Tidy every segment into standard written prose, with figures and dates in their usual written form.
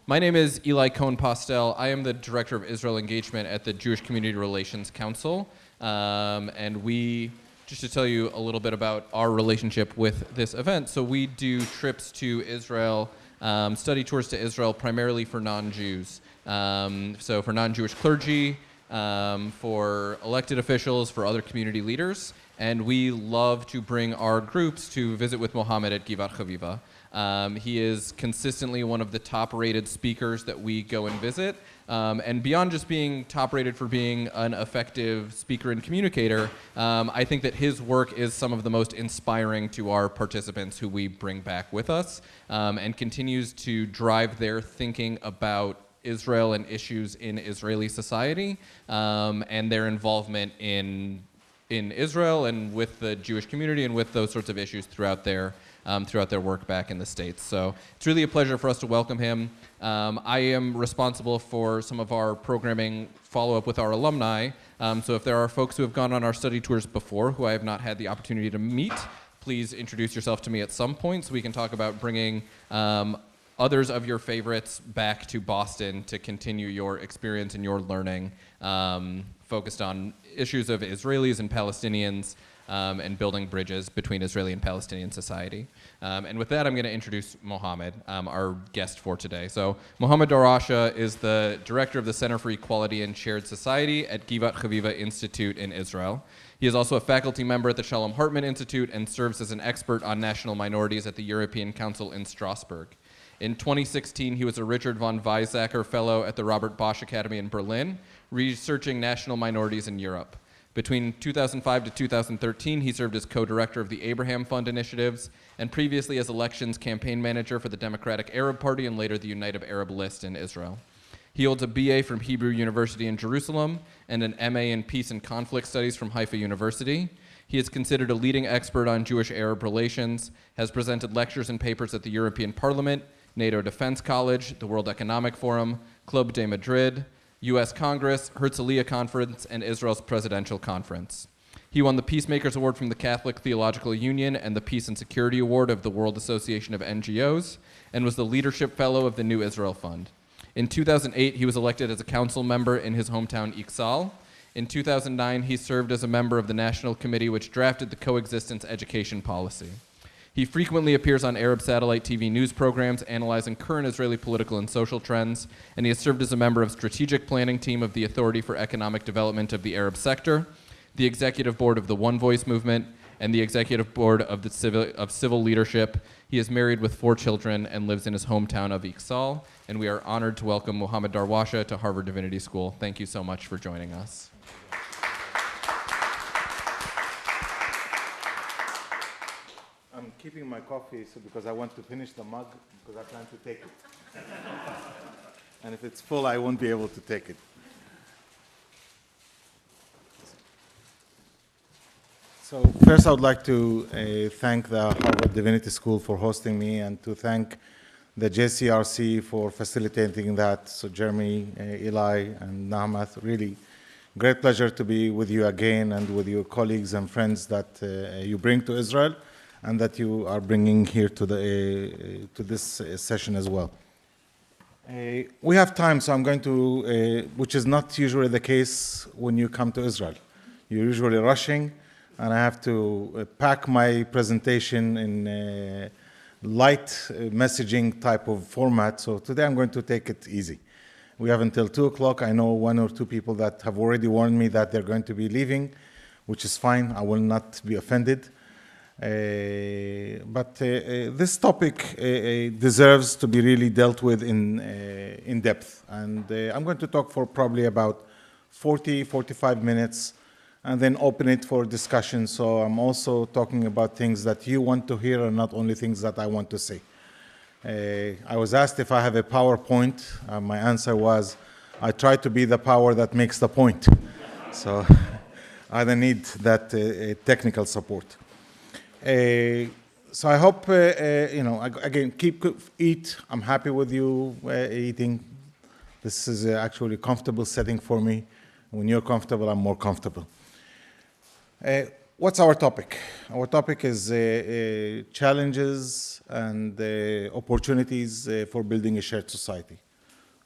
My name is Eli Cohen-Postel. I am the Director of Israel Engagement at the Jewish Community Relations Council. And we, just to tell you a little bit about our relationship with this event, so we do trips to Israel, study tours to Israel primarily for non-Jews. So for non-Jewish clergy, for elected officials, for other community leaders. And we love to bring our groups to visit with Mohammad at Givat Haviva. He is consistently one of the top-rated speakers that we go and visit. And beyond just being top-rated for being an effective speaker and communicator, I think that his work is some of the most inspiring to our participants who we bring back with us, and continues to drive their thinking about Israel and issues in Israeli society, and their involvement in Israel and with the Jewish community and with those sorts of issues throughout their work back in the States. So it's really a pleasure for us to welcome him. I am responsible for some of our programming follow-up with our alumni. So if there are folks who have gone on our study tours before who I have not had the opportunity to meet, please introduce yourself to me at some point so we can talk about bringing others of your favorites back to Boston to continue your experience and your learning, focused on issues of Israelis and Palestinians, and building bridges between Israeli and Palestinian society. And with that, I'm going to introduce Mohammad, our guest for today. So Mohammad Darawshe is the director of the Center for Equality and Shared Society at Givat Haviva Institute in Israel. He is also a faculty member at the Shalom Hartman Institute and serves as an expert on national minorities at the European Council in Strasbourg. In 2016, he was a Richard von Weizsäcker Fellow at the Robert Bosch Academy in Berlin, researching national minorities in Europe. Between 2005 to 2013, he served as co-director of the Abraham Fund initiatives, and previously as elections campaign manager for the Democratic Arab Party and later the United Arab List in Israel. He holds a BA from Hebrew University in Jerusalem and an MA in Peace and Conflict Studies from Haifa University. He is considered a leading expert on Jewish-Arab relations, has presented lectures and papers at the European Parliament, NATO Defense College, the World Economic Forum, Club de Madrid, U.S. Congress, Herzliya Conference, and Israel's Presidential Conference. He won the Peacemakers Award from the Catholic Theological Union and the Peace and Security Award of the World Association of NGOs, and was the Leadership Fellow of the New Israel Fund. In 2008, he was elected as a council member in his hometown Iksal. In 2009, he served as a member of the National Committee which drafted the coexistence education policy. He frequently appears on Arab satellite TV news programs analyzing current Israeli political and social trends, and he has served as a member of strategic planning team of the Authority for Economic Development of the Arab Sector, the executive board of the One Voice movement, and the executive board of the Civil Leadership. He is married with 4 children and lives in his hometown of Iksal, and we are honored to welcome Mohammad Darawshe to Harvard Divinity School. Thank you so much for joining us. I'm keeping my coffee because I want to finish the mug because I plan to take it. And if it's full, I won't be able to take it. So first, I would like to thank the Harvard Divinity School for hosting me and to thank the JCRC for facilitating that. So Jeremy, Eli, and Nahmath, really great pleasure to be with you again and with your colleagues and friends that you bring to Israel and that you are bringing here to this session as well. We have time, so I'm going to, which is not usually the case when you come to Israel. You're usually rushing, and I have to pack my presentation in light messaging type of format, so today I'm going to take it easy. We have until 2 o'clock. I know 1 or 2 people that have already warned me that they're going to be leaving, which is fine. I will not be offended. But this topic deserves to be really dealt with in depth. And I'm going to talk for probably about 45 minutes and then open it for discussion. So I'm also talking about things that you want to hear and not only things that I want to say. I was asked if I have a PowerPoint. My answer was, I try to be the power that makes the point. So I don't need that technical support. So I hope, again, eat. I'm happy with you eating. This is actually a comfortable setting for me. When you're comfortable, I'm more comfortable. What's our topic? Our topic is challenges and opportunities for building a shared society.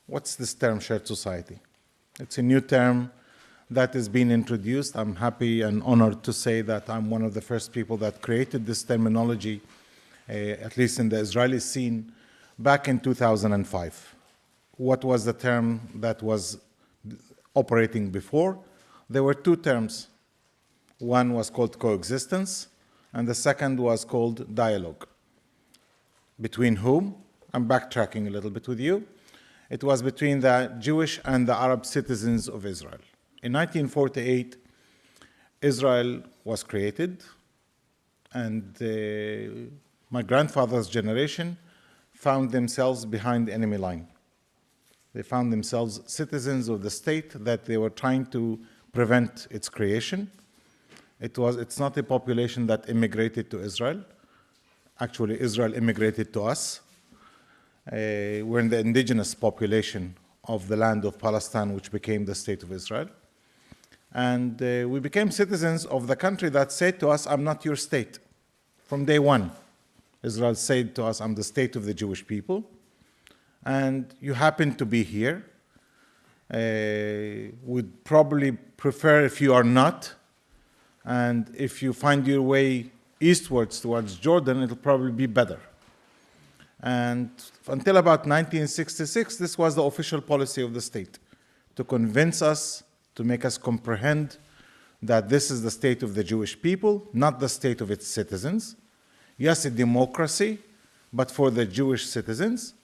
what's this term, shared society? It's a new term that has been introduced. I'm happy and honored to say that I'm one of the first people that created this terminology, at least in the Israeli scene, back in 2005. What was the term that was operating before? There were two terms. One was called coexistence, and the second was called dialogue. Between whom? I'm backtracking a little bit with you. It was between the Jewish and the Arab citizens of Israel. In 1948, Israel was created, and my grandfather's generation found themselves behind the enemy line. They found themselves citizens of the state that they were trying to prevent its creation. It's not a population that immigrated to Israel. Actually, Israel immigrated to us. We're in the indigenous population of the land of Palestine, which became the state of Israel. And we became citizens of the country that said to us, I'm not your state. From day one, Israel said to us, I'm the state of the Jewish people, and you happen to be here. Would probably prefer if you are not, and if you find your way eastwards towards Jordan, it'll probably be better. And until about 1966, this was the official policy of the state, to convince us, to make us comprehend that this is the state of the Jewish people, not the state of its citizens. Yes, a democracy, but for the Jewish citizens.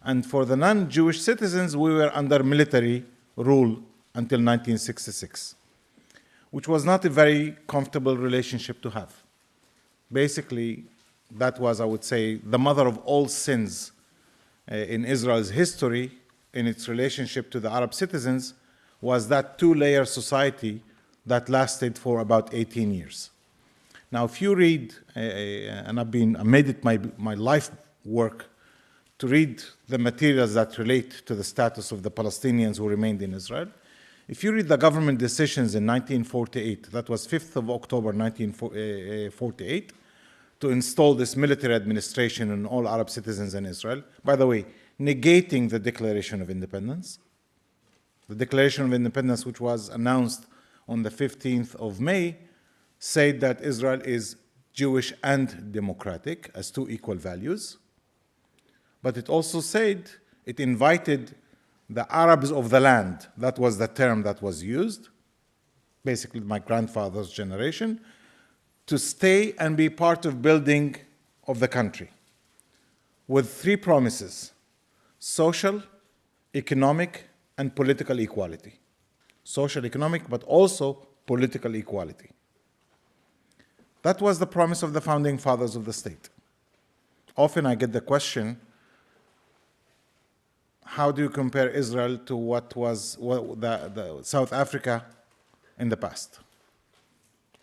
And for the non-Jewish citizens, we were under military rule until 1966, which was not a very comfortable relationship to have. Basically, that was, I would say, the mother of all sins in Israel's history in its relationship to the Arab citizens, was that two-layer society that lasted for about 18 years. Now, if you read, and I made it my life work to read the materials that relate to the status of the Palestinians who remained in Israel, if you read the government decisions in 1948, that was 5th of October 1948, to install this military administration on all Arab citizens in Israel, by the way, negating the Declaration of Independence. The Declaration of Independence, which was announced on the 15th of May, said that Israel is Jewish and democratic as two equal values. But it also said, it invited the Arabs of the land, that was the term that was used, basically my grandfather's generation, to stay and be part of building of the country, with three promises: social, economic, and political equality. Social, economic, but also political equality. That was the promise of the founding fathers of the state. Often I get the question, how do you compare Israel to what was the South Africa in the past?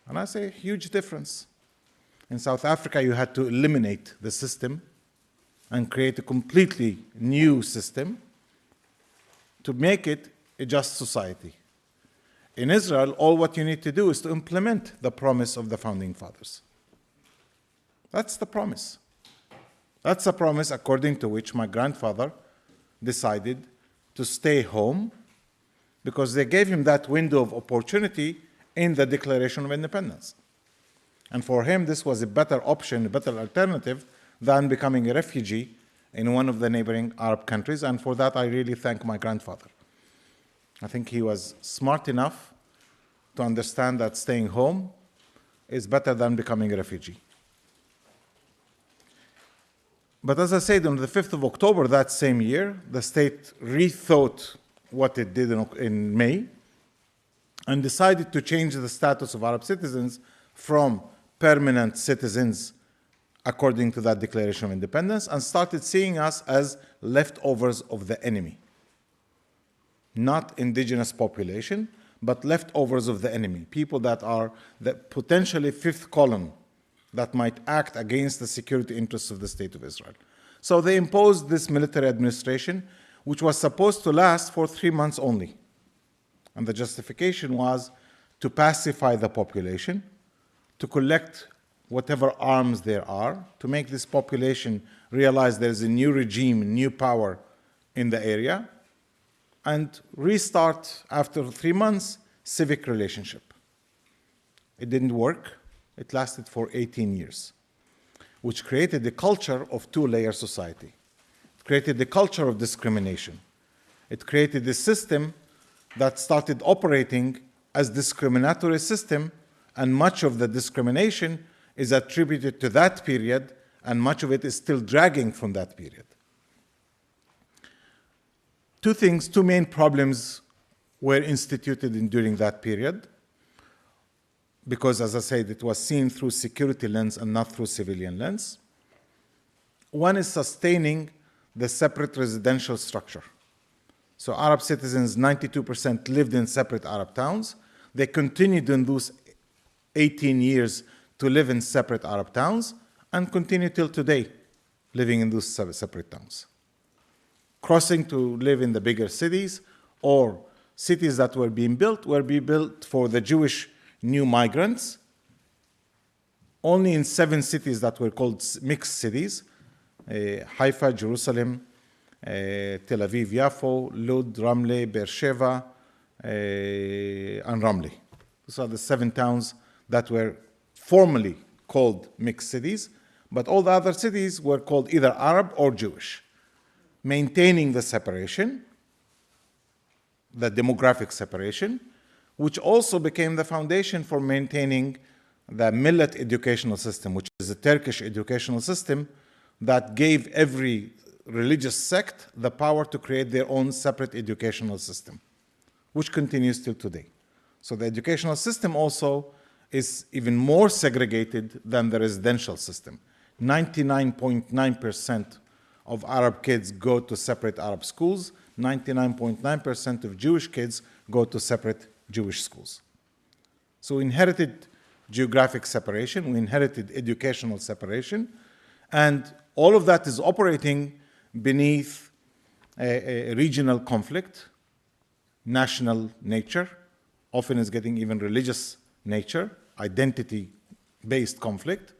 And I say, huge difference. In South Africa, you had to eliminate the system and create a completely new system to make it a just society. In Israel, all what you need to do is to implement the promise of the founding fathers. That's the promise. That's a promise according to which my grandfather decided to stay home, because they gave him that window of opportunity in the Declaration of Independence. And for him, this was a better option, a better alternative than becoming a refugee in one of the neighboring Arab countries. And for that, I really thank my grandfather. I think he was smart enough to understand that staying home is better than becoming a refugee. But as I said, on the 5th of October that same year, the state rethought what it did in May and decided to change the status of Arab citizens from permanent citizens according to that Declaration of Independence, and started seeing us as leftovers of the enemy. Not indigenous population, but leftovers of the enemy, people that are the potentially fifth column that might act against the security interests of the State of Israel. So they imposed this military administration, which was supposed to last for 3 months only. And the justification was to pacify the population, to collect whatever arms there are, to make this population realize there is a new regime, new power in the area, and restart after 3 months civic relationship. It didn't work. It lasted for 18 years, which created the culture of two-layer society. It created the culture of discrimination. It created a system that started operating as discriminatory system, and much of the discrimination is attributed to that period, and much of it is still dragging from that period. Two main problems were instituted during that period, because, as I said, it was seen through security lens and not through civilian lens. One is sustaining the separate residential structure. So Arab citizens, 92% lived in separate Arab towns. They continued in those 18 years to live in separate Arab towns and continue till today living in those separate towns. Crossing to live in the bigger cities, or cities that were being built for the Jewish new migrants. Only in 7 cities that were called mixed cities, Haifa, Jerusalem, Tel Aviv, Yafo, Lod, Ramle, Beersheba, and Ramle. These are the 7 towns that were formally called mixed cities, but all the other cities were called either Arab or Jewish, maintaining the separation, the demographic separation, which also became the foundation for maintaining the millet educational system, which is a Turkish educational system that gave every religious sect the power to create their own separate educational system, which continues till today. So the educational system also is even more segregated than the residential system. 99.9% of Arab kids go to separate Arab schools. 99.9% of Jewish kids go to separate Jewish schools. So we inherited geographic separation, we inherited educational separation, and all of that is operating beneath a regional conflict, national nature, often is getting even religious nature, identity-based conflict,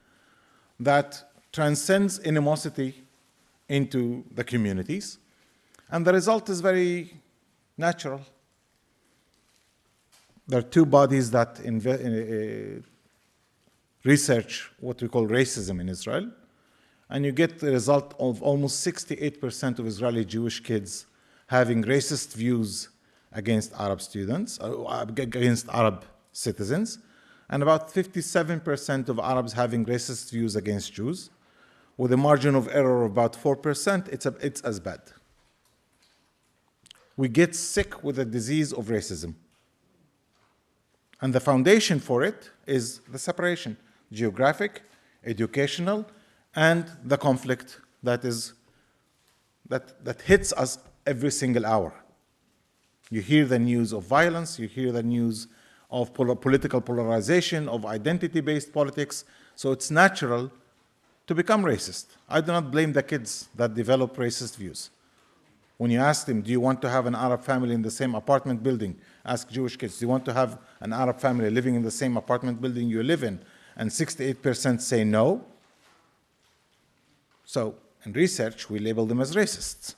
that transcends animosity into the communities. And the result is very natural. There are 2 bodies that research what we call racism in Israel, and you get the result of almost 68% of Israeli Jewish kids having racist views against Arab students, against Arab citizens, and about 57% of Arabs having racist views against Jews. With a margin of error of about 4%, it's as bad. We get sick with the disease of racism. And the foundation for it is the separation, geographic, educational, and the conflict that hits us every single hour. You hear the news of violence, you hear the news of political polarization, of identity-based politics, so it's natural to become racist. I do not blame the kids that develop racist views. When you ask them, do you want to have an Arab family in the same apartment building? Ask Jewish kids, do you want to have an Arab family living in the same apartment building you live in? And 68% say no. So in research, we label them as racists.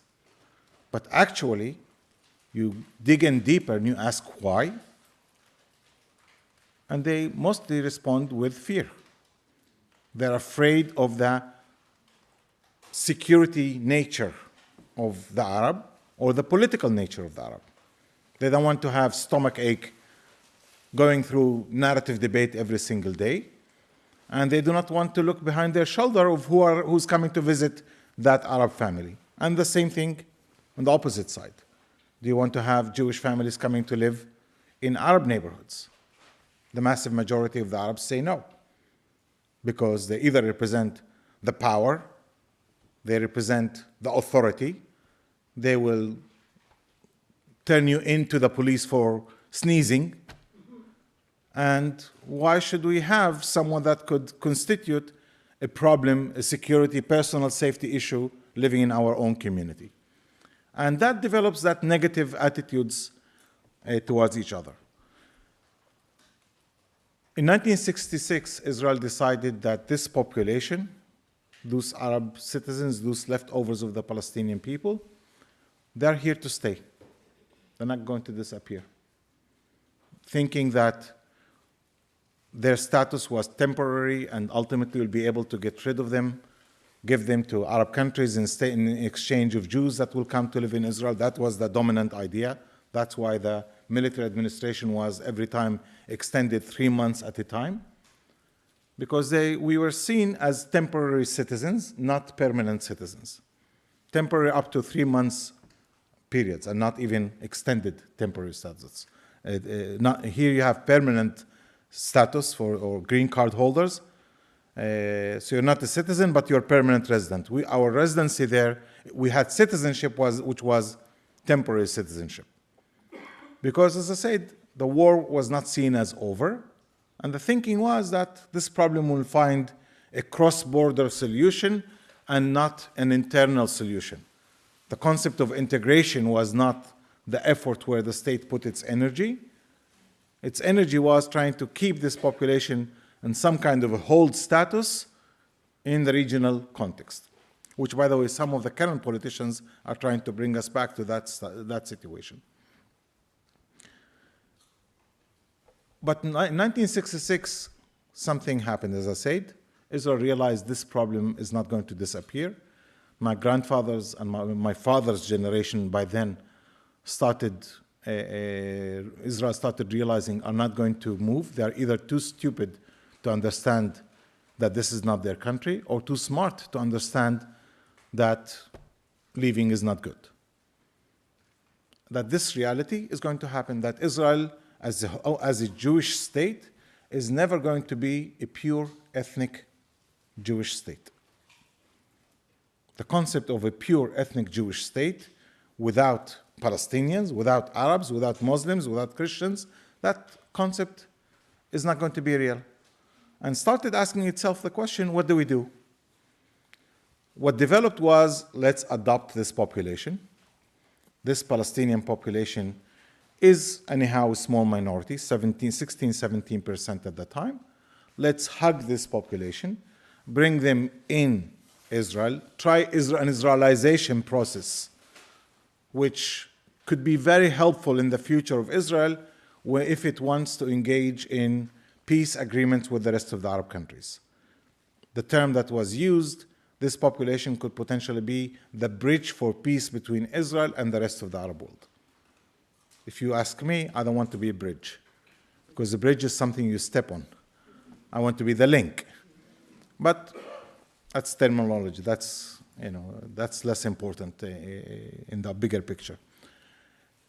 But actually, you dig in deeper and you ask why, and they mostly respond with fear. They're afraid of the security nature of the Arab or the political nature of the Arab. They don't want to have stomach ache going through narrative debate every single day, and they do not want to look behind their shoulder of who's coming to visit that Arab family. And the same thing on the opposite side. Do you want to have Jewish families coming to live in Arab neighborhoods? The massive majority of the Arabs say no, because they either represent the power, they represent the authority, they will turn you into the police for sneezing, and why should we have someone that could constitute a problem, a security, personal safety issue living in our own community? And that develops that negative attitudes towards each other. In 1966, Israel decided that this population, those Arab citizens, those leftovers of the Palestinian people, they're here to stay. They're not going to disappear. Thinking that their status was temporary and ultimately will be able to get rid of them, give them to Arab countries in exchange of Jews that will come to live in Israel. That was the dominant idea. That's why the military administration was every time extended 3 months at a time, because we were seen as temporary citizens, not permanent citizens. Temporary up to 3 months periods, and not even extended temporary status. Here you have permanent status or green card holders. So you're not a citizen, but you're a permanent resident. Our residency there, we had citizenship which was temporary citizenship. Because, as I said, the war was not seen as over, and the thinking was that this problem will find a cross-border solution and not an internal solution. The concept of integration was not the effort where the state put its energy. Its energy was trying to keep this population in some kind of a hold status in the regional context, which, by the way, some of the current politicians are trying to bring us back to that situation. But in 1966, something happened, as I said. Israel realized this problem is not going to disappear. My grandfather's and my father's generation by then Israel started realizing are not going to move. They are either too stupid to understand that this is not their country, or too smart to understand that leaving is not good. That this reality is going to happen, that Israel as a Jewish state is never going to be a pure ethnic Jewish state. The concept of a pure ethnic Jewish state without Palestinians, without Arabs, without Muslims, without Christians, that concept is not going to be real. And started asking itself the question, what do we do? What developed was, let's adopt this population. This Palestinian population is anyhow a small minority, 16-17% at the time. Let's hug this population, bring them in Israel, try an Israelization process, which could be very helpful in the future of Israel if it wants to engage in peace agreements with the rest of the Arab countries. The term that was used, this population could potentially be the bridge for peace between Israel and the rest of the Arab world. If you ask me, I don't want to be a bridge, because the bridge is something you step on. I want to be the link. But that's terminology. That's less important in the bigger picture.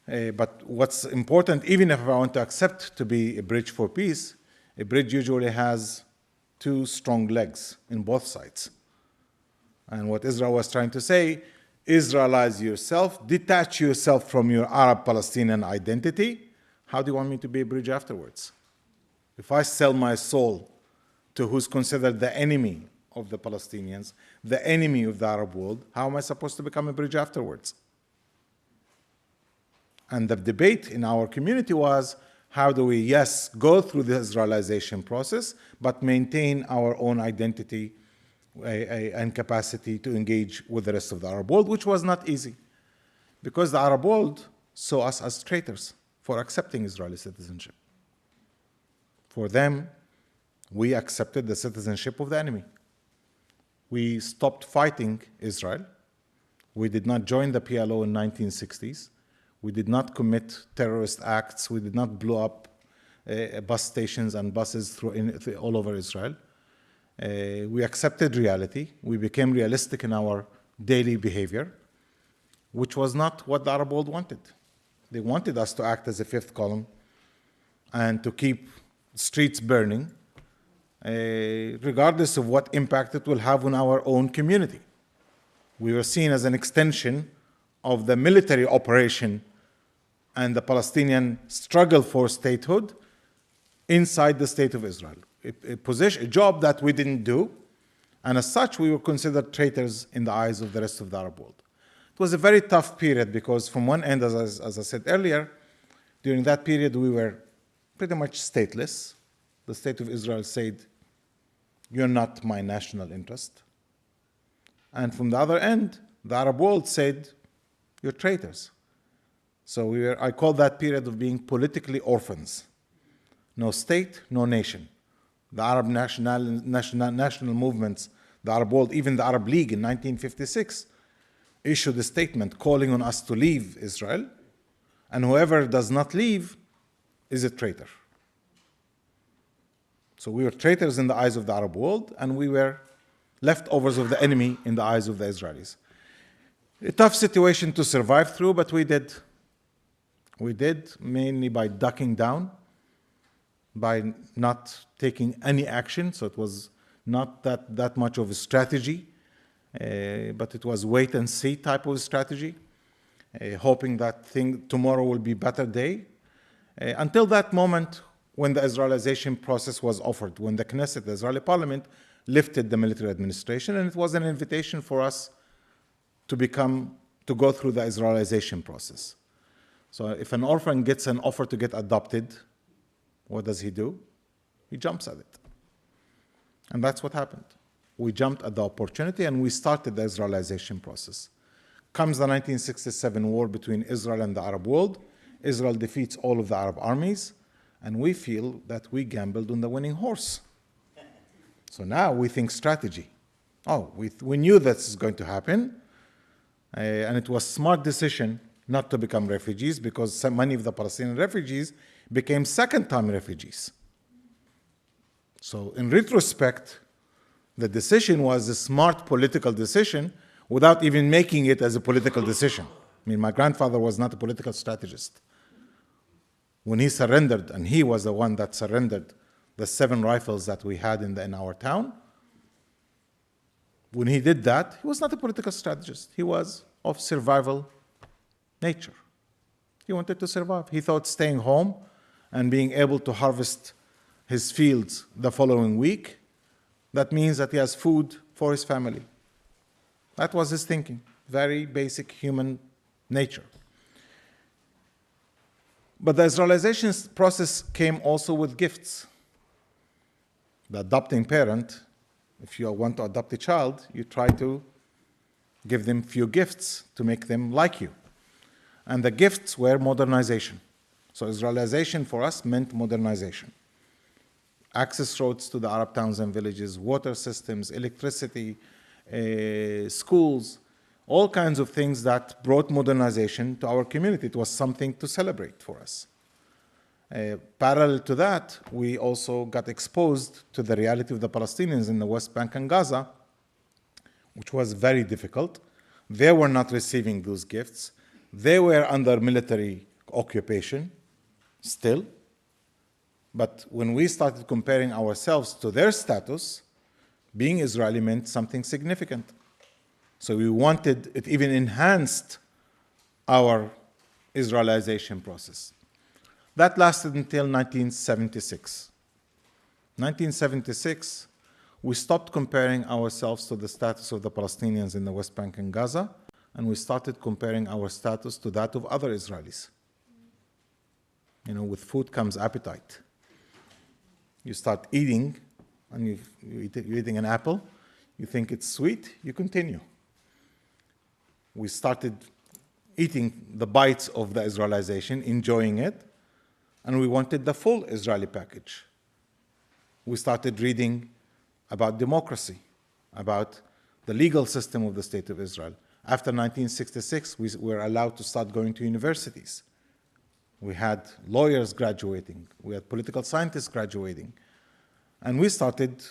But what's important, even if I want to accept to be a bridge for peace, a bridge usually has two strong legs in both sides. And what Israel was trying to say, Israelize yourself, detach yourself from your Arab-Palestinian identity. How do you want me to be a bridge afterwards? If I sell my soul to who's considered the enemy of the Palestinians, the enemy of the Arab world, how am I supposed to become a bridge afterwards? And the debate in our community was, how do we, yes, go through the Israelization process, but maintain our own identity and capacity to engage with the rest of the Arab world, which was not easy, because the Arab world saw us as traitors for accepting Israeli citizenship. For them, we accepted the citizenship of the enemy. We stopped fighting Israel. We did not join the PLO in 1960s. We did not commit terrorist acts. We did not blow up bus stations and buses all over Israel. We accepted reality. We became realistic in our daily behavior, which was not what the Arab world wanted. They wanted us to act as a fifth column and to keep streets burning, regardless of what impact it will have on our own community. We were seen as an extension of the military operation and the Palestinian struggle for statehood inside the state of Israel. A job that we didn't do, and as such, we were considered traitors in the eyes of the rest of the Arab world. It was a very tough period because from one end, as I said earlier, during that period, we were pretty much stateless. The state of Israel said, you're not my national interest. And from the other end, the Arab world said, you're traitors. So I call that period of being politically orphans. No state, no nation. The Arab national movements, the Arab world, even the Arab League in 1956, issued a statement calling on us to leave Israel, and whoever does not leave is a traitor. So we were traitors in the eyes of the Arab world, and we were leftovers of the enemy in the eyes of the Israelis. A tough situation to survive through, but we did. We did, mainly by ducking down, by not taking any action. So it was not that much of a strategy, but it was wait and see type of strategy, hoping that tomorrow will be a better day. Until that moment when the Israelization process was offered, when the Knesset, the Israeli parliament, lifted the military administration, and it was an invitation for us to go through the Israelization process. So if an orphan gets an offer to get adopted, what does he do? He jumps at it. And that's what happened. We jumped at the opportunity and we started the Israelization process. Comes the 1967 war between Israel and the Arab world. Israel defeats all of the Arab armies, and we feel that we gambled on the winning horse. So now we think strategy. Oh, we knew this is going to happen, and it was a smart decision not to become refugees, because many of the Palestinian refugees became second-time refugees. So in retrospect, the decision was a smart political decision without even making it as a political decision. I mean, my grandfather was not a political strategist. When he surrendered, and he was the one that surrendered the 7 rifles that we had in our town, when he did that, he was not a political strategist. He was of survival nature. He wanted to survive. He thought staying home and being able to harvest his fields the following week, that means that he has food for his family. That was his thinking. Very basic human nature. But the Israelization process came also with gifts. The adopting parent, if you want to adopt a child, you try to give them few gifts to make them like you. And the gifts were modernization. So Israelization for us meant modernization. Access roads to the Arab towns and villages, water systems, electricity, schools, all kinds of things that brought modernization to our community. It was something to celebrate for us. Parallel to that, we also got exposed to the reality of the Palestinians in the West Bank and Gaza, which was very difficult. They were not receiving those gifts. They were under military occupation still. But when we started comparing ourselves to their status, being Israeli meant something significant. So we wanted, it even enhanced our Israelization process. That lasted until 1976. 1976, we stopped comparing ourselves to the status of the Palestinians in the West Bank and Gaza, and we started comparing our status to that of other Israelis. You know, with food comes appetite. You start eating, and you're eating an apple, you think it's sweet, you continue. We started eating the bites of the Israelization, enjoying it, and we wanted the full Israeli package. We started reading about democracy, about the legal system of the State of Israel. After 1966, we were allowed to start going to universities. We had lawyers graduating. We had political scientists graduating. And we started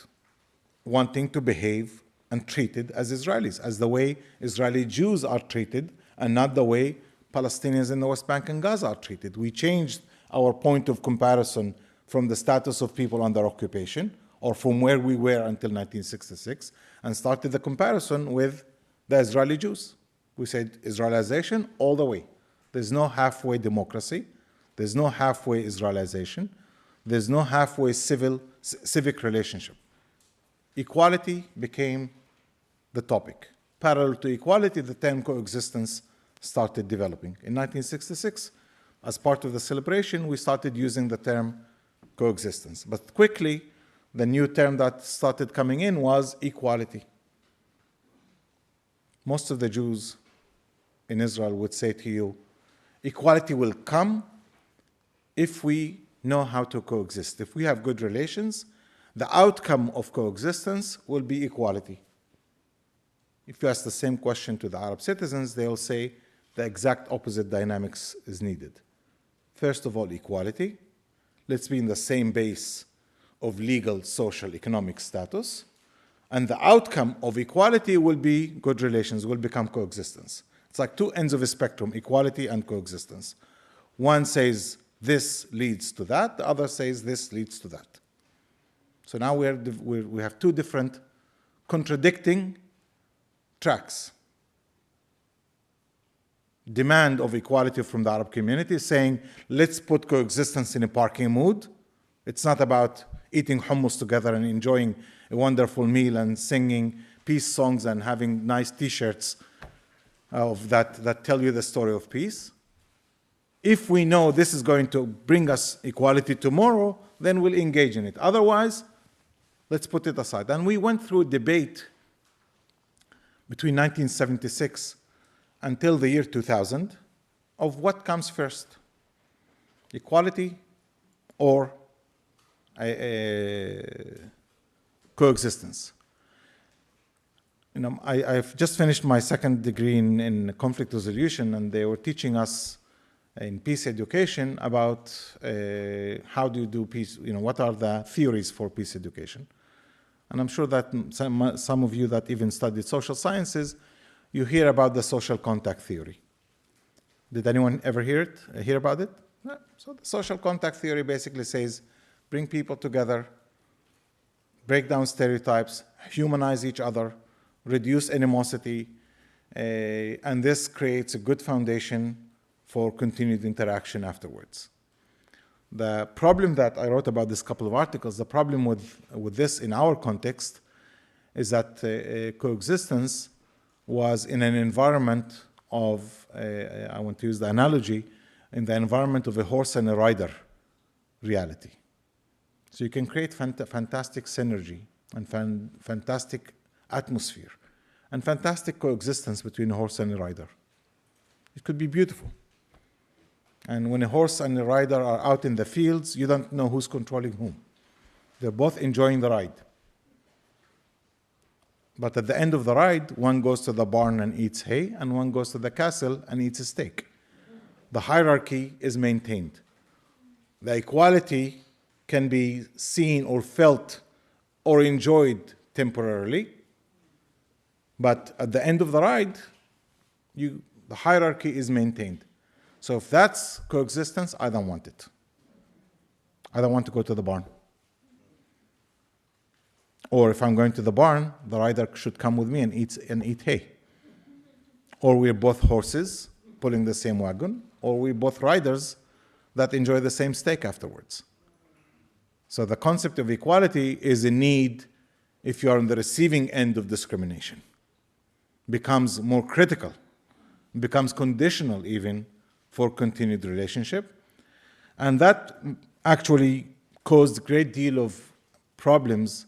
wanting to behave and treated as Israelis, as the way Israeli Jews are treated, and not the way Palestinians in the West Bank and Gaza are treated. We changed our point of comparison from the status of people under occupation, or from where we were until 1966, and started the comparison with the Israeli Jews. We said Israelization all the way. There's no halfway democracy. There's no halfway Israelization. There's no halfway civic relationship. Equality became the topic. Parallel to equality, the term coexistence started developing. In 1966, as part of the celebration, we started using the term coexistence. But quickly, the new term that started coming in was equality. Most of the Jews in Israel would say to you, Equality will come if we know how to coexist. If we have good relations, the outcome of coexistence will be equality. If you ask the same question to the Arab citizens, they'll say the exact opposite dynamics is needed. First of all, equality. Let's be in the same base of legal, social, economic status. And the outcome of equality will be good relations, will become coexistence. It's like two ends of a spectrum, equality and coexistence. One says this leads to that, the other says this leads to that. So now we have two different contradicting tracks. Demand of equality from the Arab community saying, let's put coexistence in a parking mood. It's not about eating hummus together and enjoying a wonderful meal and singing peace songs and having nice t-shirts that tell you the story of peace. If we know this is going to bring us equality tomorrow, then we'll engage in it. Otherwise, let's put it aside. And we went through a debate between 1976 until the year 2000 of what comes first, equality or coexistence. You know, I've just finished my second degree in conflict resolution, and they were teaching us in peace education about how do you do peace, you know, what are the theories for peace education. And I'm sure that some of you that even studied social sciences, you hear about the social contact theory. Did anyone ever hear about it? No. So the social contact theory basically says, bring people together, break down stereotypes, humanize each other, reduce animosity, and this creates a good foundation for continued interaction afterwards. The problem that I wrote about this couple of articles, the problem with this in our context is that coexistence was in an environment of, I want to use the analogy, in the environment of a horse and a rider reality. So you can create fantastic synergy and fantastic atmosphere and fantastic coexistence between a horse and a rider. It could be beautiful. And when a horse and a rider are out in the fields, you don't know who's controlling whom. They're both enjoying the ride. But at the end of the ride, one goes to the barn and eats hay, and one goes to the castle and eats a steak. The hierarchy is maintained. The equality can be seen or felt or enjoyed temporarily, but at the end of the ride, the hierarchy is maintained. So if that's coexistence, I don't want it. I don't want to go to the barn. Or if I'm going to the barn, the rider should come with me and eat hay. Or we're both horses pulling the same wagon, or we're both riders that enjoy the same steak afterwards. So the concept of equality is a need if you are on the receiving end of discrimination. Becomes more critical, becomes conditional even for continued relationship. And that actually caused a great deal of problems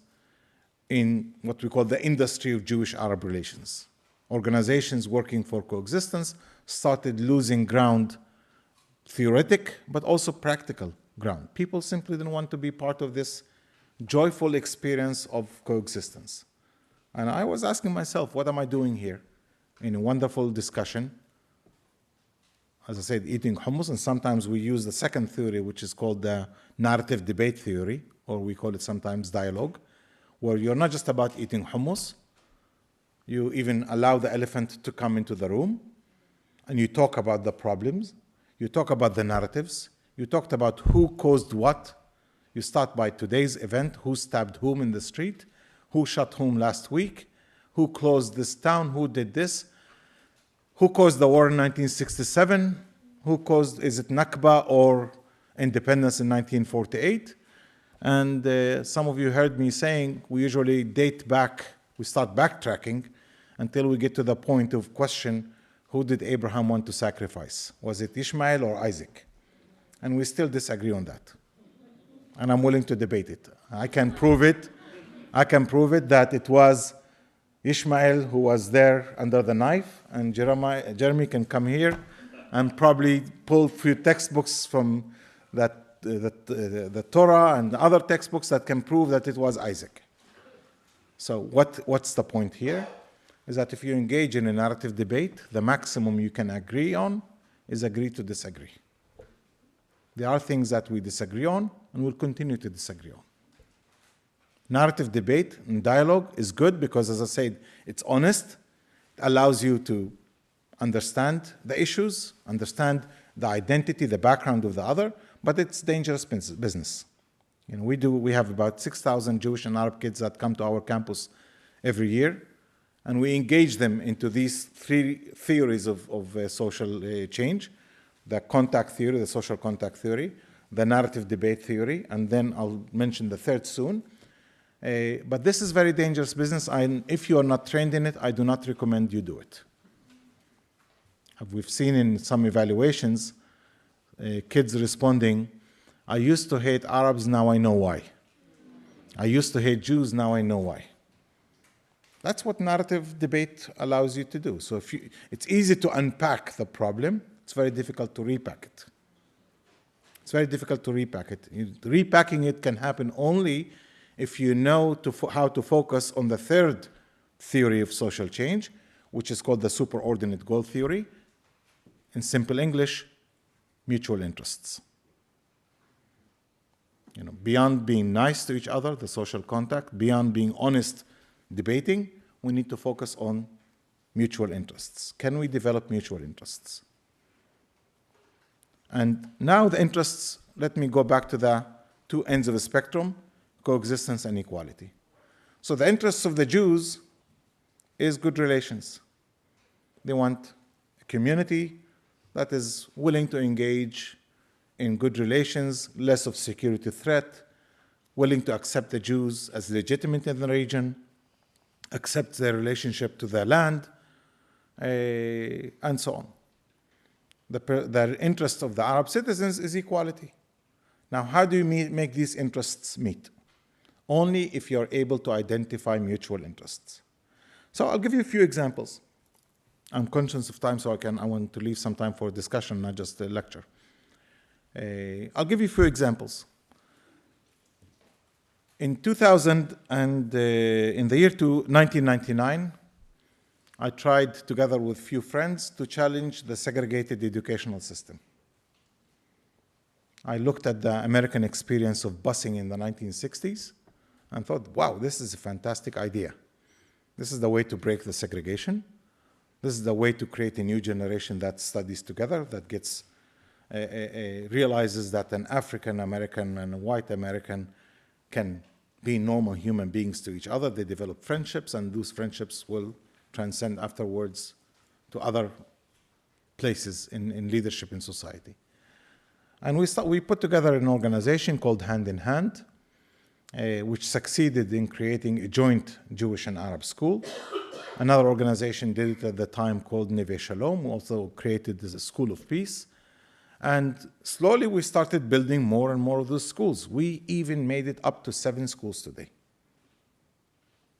in what we call the industry of Jewish-Arab relations. Organizations working for coexistence started losing ground, theoretic, but also practical ground. People simply didn't want to be part of this joyful experience of coexistence. And I was asking myself, what am I doing here? In a wonderful discussion, as I said, eating hummus, and sometimes we use the second theory, which is called the narrative debate theory, or we call it sometimes dialogue, where you're not just about eating hummus, you even allow the elephant to come into the room, and you talk about the problems, you talk about the narratives, you talked about who caused what. You start by today's event, who stabbed whom in the street, who shot whom last week, who closed this town, who did this, who caused the war in 1967, is it Nakba or independence in 1948? And some of you heard me saying we usually date back, we start backtracking until we get to the point of question, who did Abraham want to sacrifice? Was it Ishmael or Isaac? And we still disagree on that. And I'm willing to debate it. I can prove it. I can prove it that it was Ishmael who was there under the knife, and Jeremy can come here and probably pull a few textbooks from the Torah and other textbooks that can prove that it was Isaac. So what's the point here? Is that if you engage in a narrative debate, the maximum you can agree on is agree to disagree. There are things that we disagree on and will continue to disagree on. Narrative debate and dialogue is good because, as I said, it's honest. It allows you to understand the issues, understand the identity, the background of the other, but it's dangerous business. You know, we have about 6,000 Jewish and Arab kids that come to our campus every year, and we engage them into these three theories of social change: the contact theory, the social contact theory, the narrative debate theory, and then I'll mention the third soon. But this is very dangerous business, and if you are not trained in it, I do not recommend you do it. We've seen in some evaluations, kids responding, I used to hate Arabs, now I know why. I used to hate Jews, now I know why. That's what narrative debate allows you to do. So it's easy to unpack the problem, it's very difficult to repack it. It's very difficult to repack it. Repacking it can happen only if you know how to focus on the third theory of social change, which is called the superordinate goal theory. In simple English, mutual interests. You know, beyond being nice to each other, the social contact, beyond being honest debating, we need to focus on mutual interests. Can we develop mutual interests? And now the interests, let me go back to the two ends of the spectrum, coexistence and equality. So the interests of the Jews is good relations. They want a community that is willing to engage in good relations, less of security threat, willing to accept the Jews as legitimate in the region, accept their relationship to their land, and so on. The interest of the Arab citizens is equality. Now, how do you make these interests meet? Only if you're able to identify mutual interests. So I'll give you a few examples. I'm conscious of time, so I want to leave some time for discussion, not just a lecture. I'll give you a few examples. In 2000 and in the year 1999, I tried, together with a few friends, to challenge the segregated educational system. I looked at the American experience of busing in the 1960s and thought, wow, this is a fantastic idea. This is the way to break the segregation. This is the way to create a new generation that studies together, that gets realizes that an African American and a white American can be normal human beings to each other. They develop friendships, and those friendships will transcend afterwards to other places in leadership in society. And we put together an organization called Hand in Hand, which succeeded in creating a joint Jewish and Arab school. Another organization did it at the time called Neve Shalom, who also created a school of peace. And slowly we started building more and more of those schools. We even made it up to 7 schools today.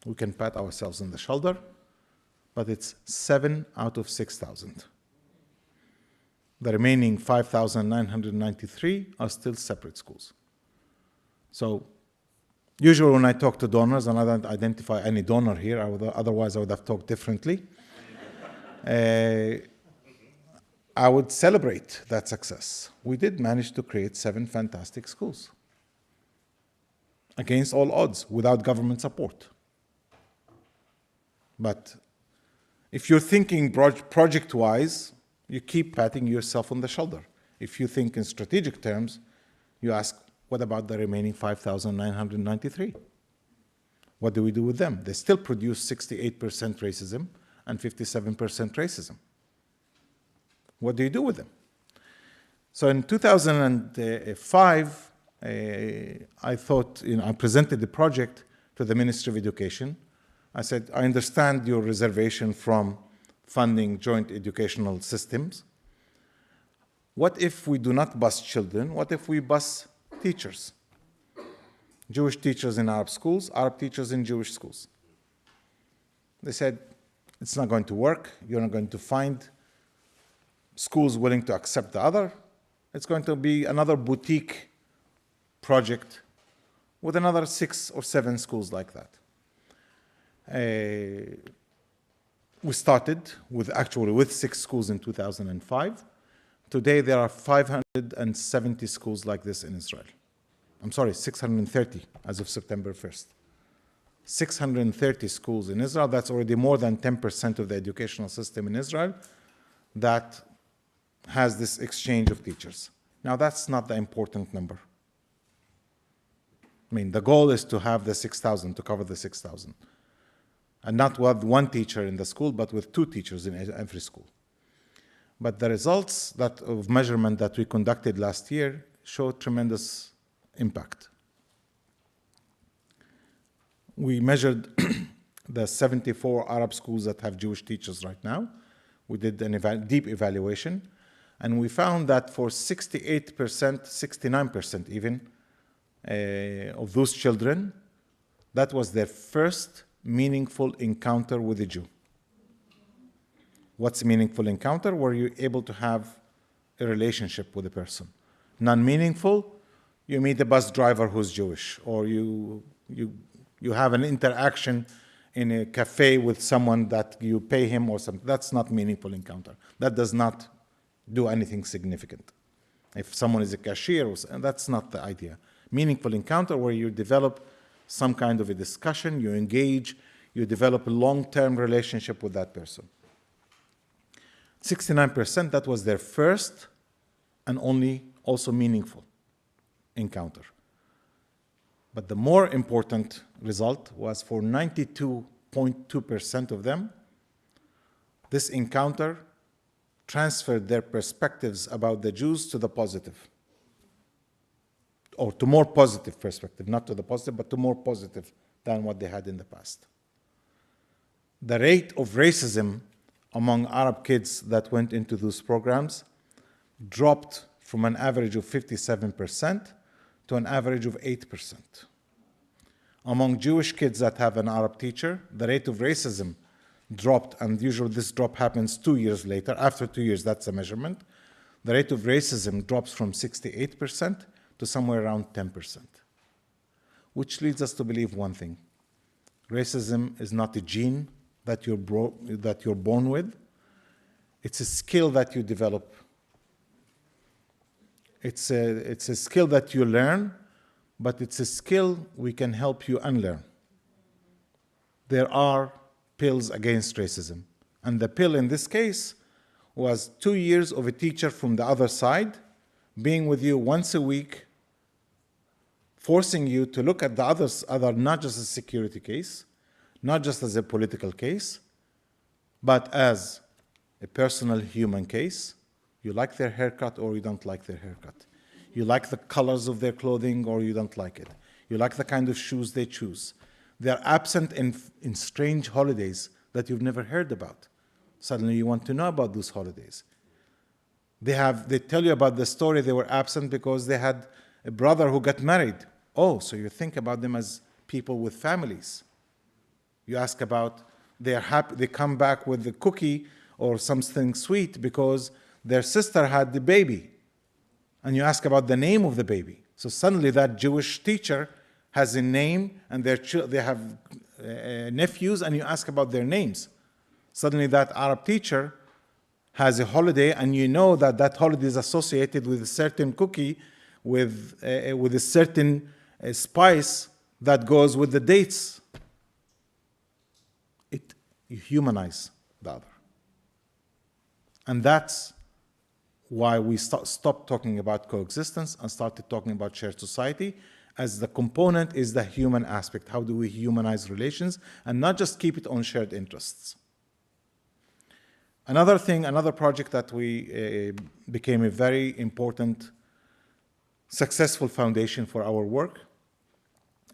We can pat ourselves on the shoulder, but it's 7 out of 6,000. The remaining 5,993 are still separate schools. So usually when I talk to donors, and I don't identify any donor here, otherwise I would have talked differently, I would celebrate that success. We did manage to create 7 fantastic schools against all odds, without government support. But if you're thinking project-wise, you keep patting yourself on the shoulder. If you think in strategic terms, you ask, what about the remaining 5,993? What do we do with them? They still produce 68% racism and 57% racism. What do you do with them? So in 2005, I thought, I presented the project to the Ministry of Education. I said, I understand your reservation from funding joint educational systems. What if we do not bus children? What if we bus teachers? Jewish teachers in Arab schools, Arab teachers in Jewish schools. They said, it's not going to work. You're not going to find schools willing to accept the other. It's going to be another boutique project with another 6 or 7 schools like that. We started with 6 schools in 2005. Today there are 570 schools like this in Israel. I'm sorry, 630 as of September 1st. 630 schools in Israel. That's already more than 10% of the educational system in Israel that has this exchange of teachers. Now, that's not the important number. I mean, the goal is to have the 6,000, to cover the 6,000. And not with one teacher in the school, but with 2 teachers in every school. But the results of measurement that we conducted last year showed tremendous impact. We measured the 74 Arab schools that have Jewish teachers right now. We did a deep evaluation, and we found that for 68%, 69% even, of those children, that was their first meaningful encounter with a Jew. What's a meaningful encounter? Where you're able to have a relationship with a person. Non-meaningful, you meet a bus driver who's Jewish, or you have an interaction in a cafe with someone that you pay him or something. That's not meaningful encounter. That does not do anything significant. If someone is a cashier, that's not the idea. Meaningful encounter where you develop some kind of a discussion, you engage, you develop a long-term relationship with that person. 69%, that was their first and only also meaningful encounter. But the more important result was for 92.2% of them, this encounter transferred their perspectives about the Jews to the positive, or to more positive perspective, not to the positive, but to more positive than what they had in the past. The rate of racism among Arab kids that went into those programs dropped from an average of 57% to an average of 8%. Among Jewish kids that have an Arab teacher, the rate of racism dropped, and usually this drop happens 2 years later. After 2 years, that's a measurement. The rate of racism drops from 68% to somewhere around 10%, which leads us to believe one thing. Racism is not a gene that you're born with. It's a skill that you develop. It's a skill that you learn, but it's a skill we can help you unlearn. There are pills against racism. And the pill in this case was 2 years of a teacher from the other side being with you once a week, forcing you to look at the other not just as a security case, not just as a political case, but as a personal human case. You like their haircut or you don't like their haircut. You like the colors of their clothing or you don't like it. You like the kind of shoes they choose. They're absent in strange holidays that you've never heard about. Suddenly you want to know about those holidays. They tell you about the story. They were absent because they had a brother who got married. Oh, so you think about them as people with families. You ask about, they're happy, they come back with the cookie or something sweet because their sister had the baby. And you ask about the name of the baby. So suddenly that Jewish teacher has a name, and they have nephews, and you ask about their names. Suddenly that Arab teacher has a holiday, and you know that that holiday is associated with a certain cookie, with a certain spice that goes with the dates. You humanize the other. And that's why we stopped talking about coexistence and started talking about shared society, as the component is the human aspect. How do we humanize relations and not just keep it on shared interests? Another project that we became a very important, successful foundation for our work.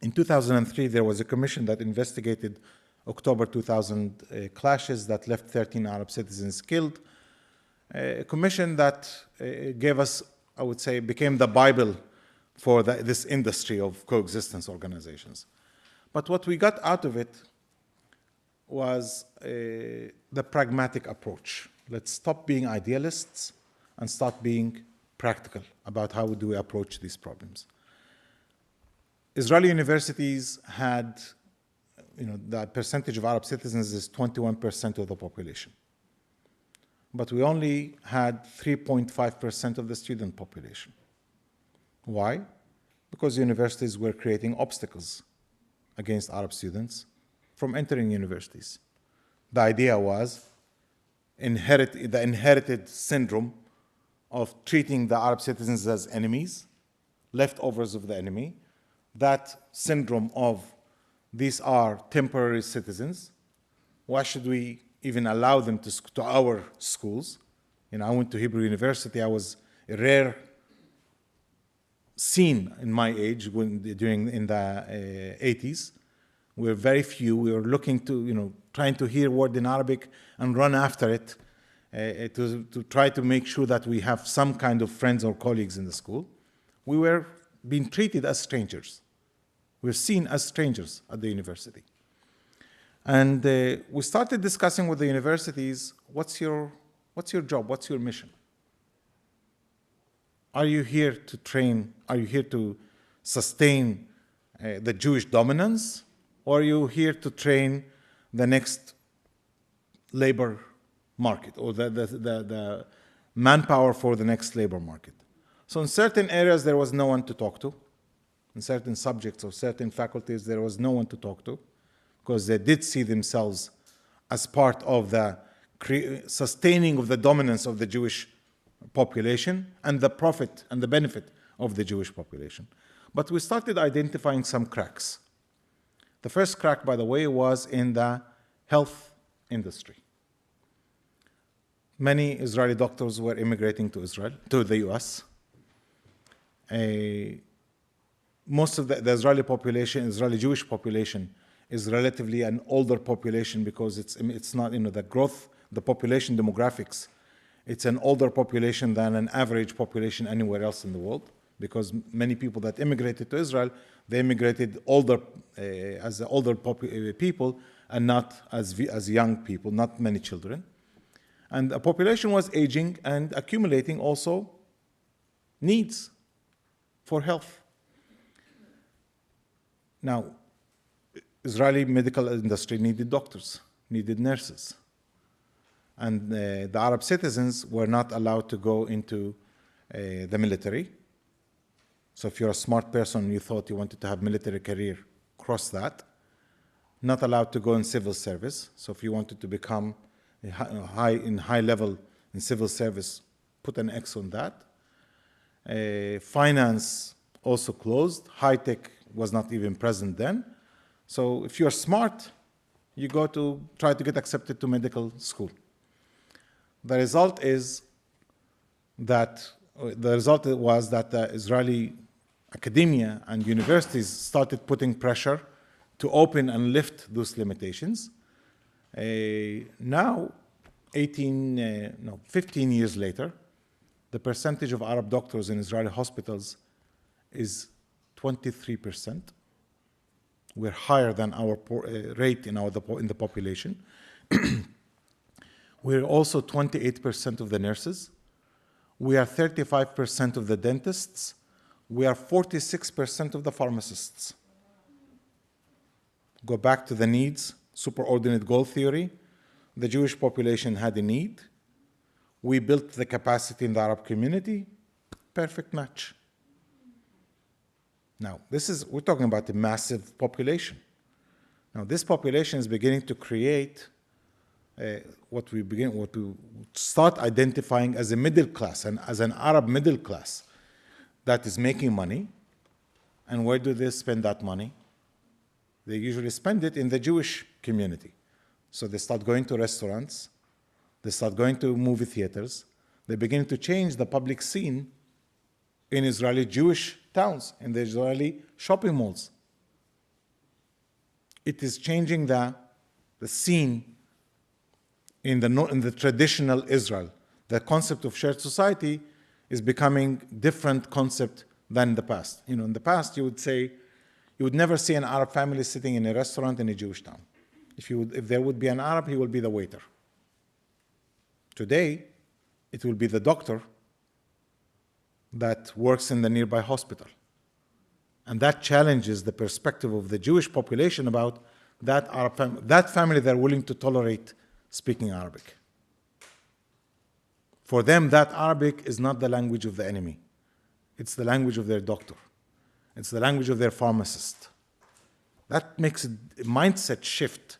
In 2003, there was a commission that investigated October 2000 clashes that left 13 Arab citizens killed. A commission that gave us, I would say, became the Bible for this industry of coexistence organizations. But what we got out of it was the pragmatic approach. Let's stop being idealists and start being practical about how do we approach these problems. Israeli universities had, the percentage of Arab citizens is 21% of the population. But we only had 3.5% of the student population. Why? Because universities were creating obstacles against Arab students from entering universities. The idea was the inherited syndrome of treating the Arab citizens as enemies, leftovers of the enemy, that syndrome of these are temporary citizens. Why should we even allow them to our schools? I went to Hebrew University. I was a rare scene in my age in the 80s. We were very few. We were looking to, trying to hear word in Arabic and run after it to try to make sure that we have some kind of friends or colleagues in the school. We were being treated as strangers. We're seen as strangers at the university. And we started discussing with the universities, what's your job? What's your mission? Are you here to train? Are you here to sustain the Jewish dominance? Or are you here to train the next labor market or the manpower for the next labor market? So in certain areas, there was no one to talk to. In certain subjects or certain faculties, there was no one to talk to because they did see themselves as part of the sustaining of the dominance of the Jewish population and the profit and the benefit of the Jewish population. But we started identifying some cracks. The first crack, by the way, was in the health industry. Many Israeli doctors were immigrating to the US. Most of the Israeli population, Israeli Jewish population, is relatively an older population because it's not, the growth, the population demographics, it's an older population than an average population anywhere else in the world because many people that immigrated to Israel, they immigrated older, as older people and not as young people, not many children. And the population was aging and accumulating also needs for health. Now, Israeli medical industry needed doctors, needed nurses. And the Arab citizens were not allowed to go into the military. So if you're a smart person, you thought you wanted to have military career, cross that. Not allowed to go in civil service. So if you wanted to become high level in civil service, put an X on that. Finance also closed. High tech was not even present then. So if you're smart, you go to try to get accepted to medical school. The result was that the Israeli academia and universities started putting pressure to open and lift those limitations. Now, 15 years later, the percentage of Arab doctors in Israeli hospitals is 23%. We're higher than our rate in the population. We're also 28% of the nurses. We are 35% of the dentists. We are 46% of the pharmacists. Go back to the needs, superordinate goal theory. The Jewish population had a need. We built the capacity in the Arab community. Perfect match. Now, we're talking about a massive population. Now, this population is beginning to create what we start identifying as a middle class, and as an Arab middle class that is making money. And where do they spend that money? They usually spend it in the Jewish community. So they start going to restaurants, they start going to movie theaters, they begin to change the public scene in Israeli Jewish towns, in the Israeli shopping malls. It is changing the scene in the traditional Israel. The concept of shared society is becoming different concept than in the past. In the past, you would never see an Arab family sitting in a restaurant in a Jewish town. If there would be an Arab, he will be the waiter. Today, it will be the doctor that works in the nearby hospital. And that challenges the perspective of the Jewish population about that family they're willing to tolerate speaking Arabic. For them, that Arabic is not the language of the enemy. It's the language of their doctor. It's the language of their pharmacist. That makes a mindset shift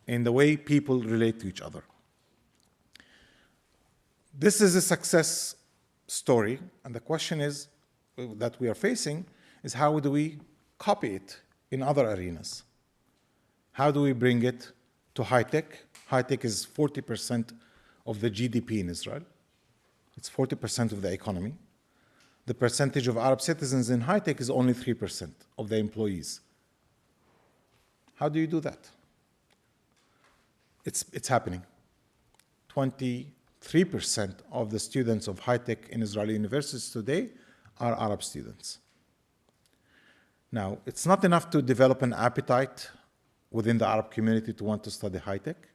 in the way people relate to each other. This is a success story, and the question is that we are facing is how do we copy it in other arenas? How do we bring it to high tech? High tech is 40% of the GDP in Israel. It's 40% of the economy. The percentage of Arab citizens in high tech is only 3% of the employees. How do you do that? It's happening. 23% of the students of high tech in Israeli universities today are Arab students. Now, it's not enough to develop an appetite within the Arab community to want to study high tech.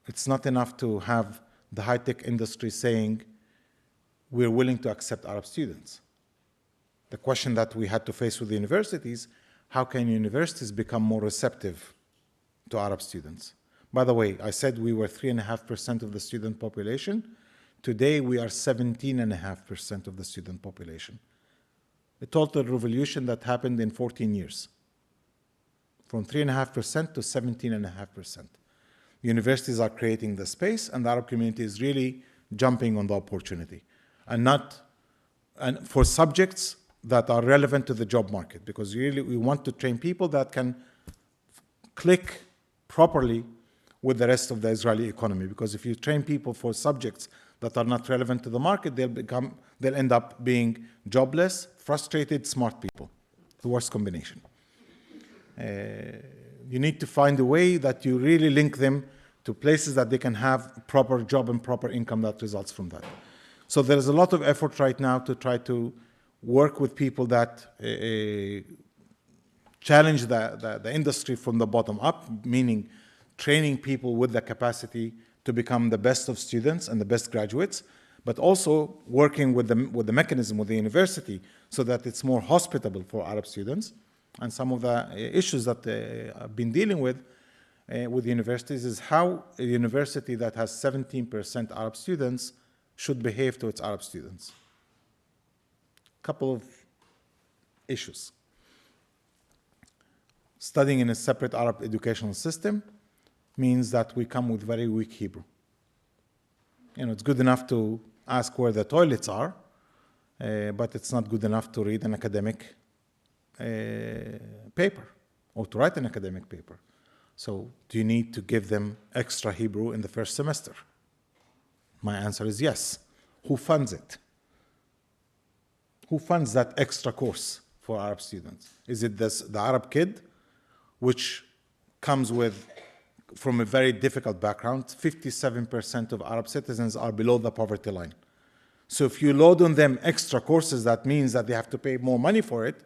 It's not enough to have the high tech industry saying, we're willing to accept Arab students. The question that we had to face with the universities, how can universities become more receptive to Arab students? By the way, I said we were 3.5% of the student population. Today, we are 17.5% of the student population. A total revolution that happened in 14 years, from 3.5% to 17.5%. Universities are creating the space, and the Arab community is really jumping on the opportunity, and for subjects that are relevant to the job market, because really we want to train people that can click properly with the rest of the Israeli economy. Because if you train people for subjects that are not relevant to the market, they'll end up being jobless, frustrated, smart people. The worst combination. You need to find a way that you really link them to places that they can have proper job and proper income that results from that. So there's a lot of effort right now to try to work with people that challenge the industry from the bottom up, meaning training people with the capacity to become the best of students and the best graduates, but also working with the mechanism with the university so that it's more hospitable for Arab students. And some of the issues that I've been dealing with universities is how a university that has 17% Arab students should behave to its Arab students. Couple of issues. Studying in a separate Arab educational system means that we come with very weak Hebrew. It's good enough to ask where the toilets are, but it's not good enough to read an academic paper or to write an academic paper. So do you need to give them extra Hebrew in the first semester? My answer is yes. Who funds it? Who funds that extra course for Arab students? Is it the Arab kid, which comes from a very difficult background? 57% of Arab citizens are below the poverty line. So if you load on them extra courses, that means that they have to pay more money for it.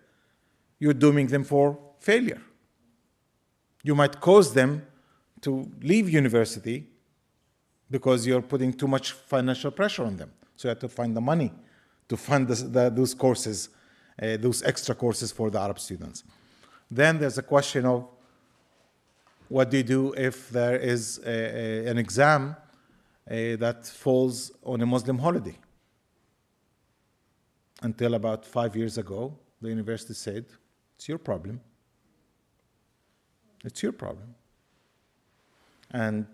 You're dooming them for failure. You might cause them to leave university because you're putting too much financial pressure on them. So you have to find the money to fund those courses, those extra courses for the Arab students. Then there's a question of what do you do if there is an exam that falls on a Muslim holiday? Until about 5 years ago, the university said, it's your problem. It's your problem. And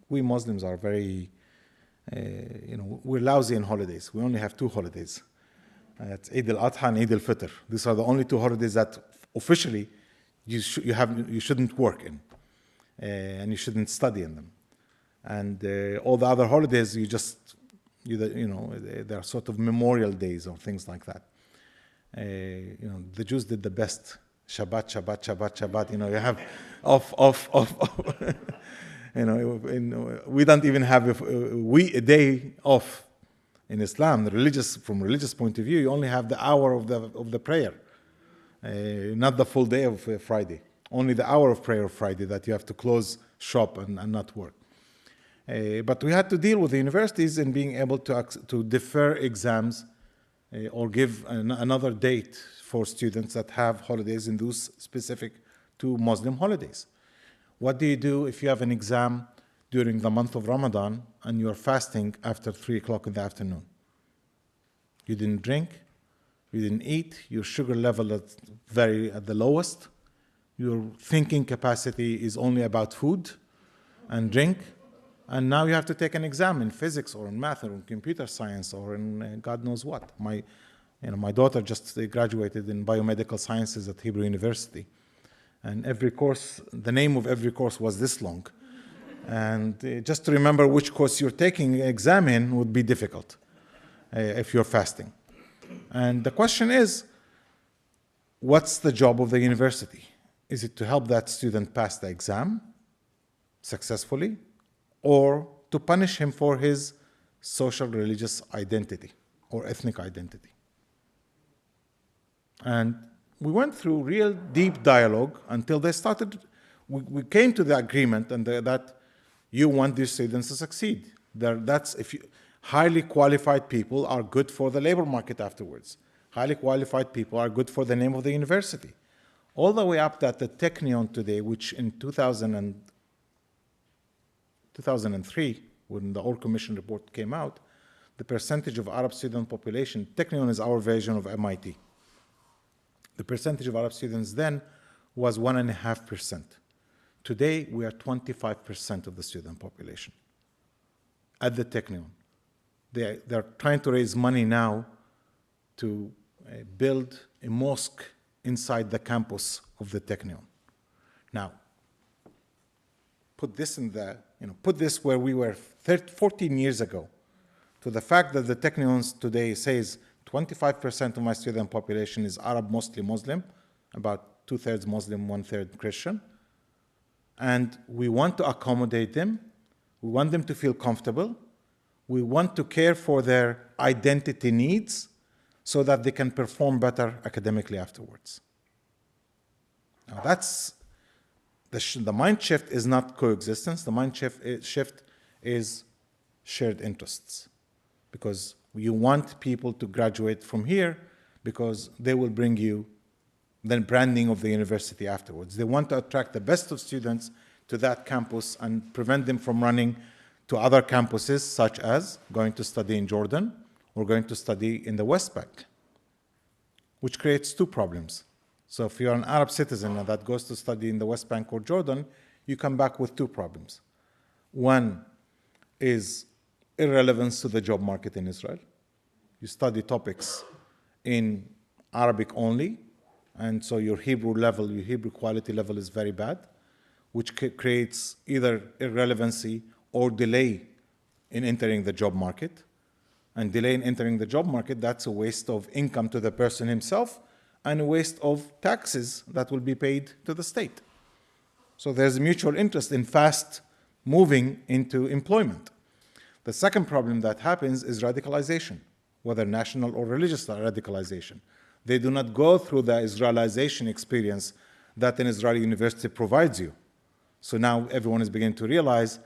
we Muslims are very, we're lousy in holidays. We only have 2 holidays. It's Eid al-Adha and Eid al-Fitr. These are the only 2 holidays that officially you shouldn't work in, and you shouldn't study in them. And all the other holidays, they're sort of memorial days or things like that. The Jews did the best. Shabbat. You have off. We don't even have a day off in Islam. From religious point of view, you only have the hour of the prayer, not the full day of Friday. only the hour of prayer of Friday that you have to close shop and not work. But we had to deal with the universities in being able to defer exams or give another date for students that have holidays in those specific to Muslim holidays. What do you do if you have an exam during the month of Ramadan and you're fasting after 3 o'clock in the afternoon? You didn't drink, you didn't eat, your sugar level is at the lowest, your thinking capacity is only about food and drink, and now you have to take an exam in physics or in math or in computer science or in God knows what. My daughter just graduated in biomedical sciences at Hebrew University. And every course, the name of every course was this long. And just to remember which course you're taking exam in would be difficult if you're fasting. And the question is, what's the job of the university? Is it to help that student pass the exam successfully, or to punish him for his social religious identity or ethnic identity? And we went through real deep dialogue until they started, we came to the agreement and that you want these students to succeed. Highly qualified people are good for the labor market afterwards. Highly qualified people are good for the name of the university. All the way up that the Technion today, which in 2003, when the Orr Commission report came out, the percentage of Arab student population, Technion is our version of MIT. The percentage of Arab students then was 1.5%. Today, we are 25% of the student population at the Technion. They're trying to raise money now to build a mosque inside the campus of the Technion. Now, put this where we were 14 years ago, to the fact that the Technions today says 25% of my student population is Arab, mostly Muslim, about 2/3 Muslim, 1/3 Christian. And we want to accommodate them. We want them to feel comfortable. We want to care for their identity needs so that they can perform better academically afterwards. Now that's, the mind shift is not coexistence. The mind shift is shared interests. Because you want people to graduate from here because they will bring you the branding of the university afterwards. They want to attract the best of students to that campus and prevent them from running to other campuses, such as going to study in Jordan or going to study in the West Bank, which creates two problems. So if you're an Arab citizen that goes to study in the West Bank or Jordan, you come back with two problems. One is irrelevance to the job market in Israel. You study topics in Arabic only, and so your Hebrew quality level is very bad, which creates either irrelevancy or delay in entering the job market. And delay in entering the job market, that's a waste of income to the person himself and a waste of taxes that will be paid to the state. So there's a mutual interest in fast moving into employment. The second problem that happens is radicalization, whether national or religious radicalization. They do not go through the Israelization experience that an Israeli university provides you. So now everyone is beginning to realize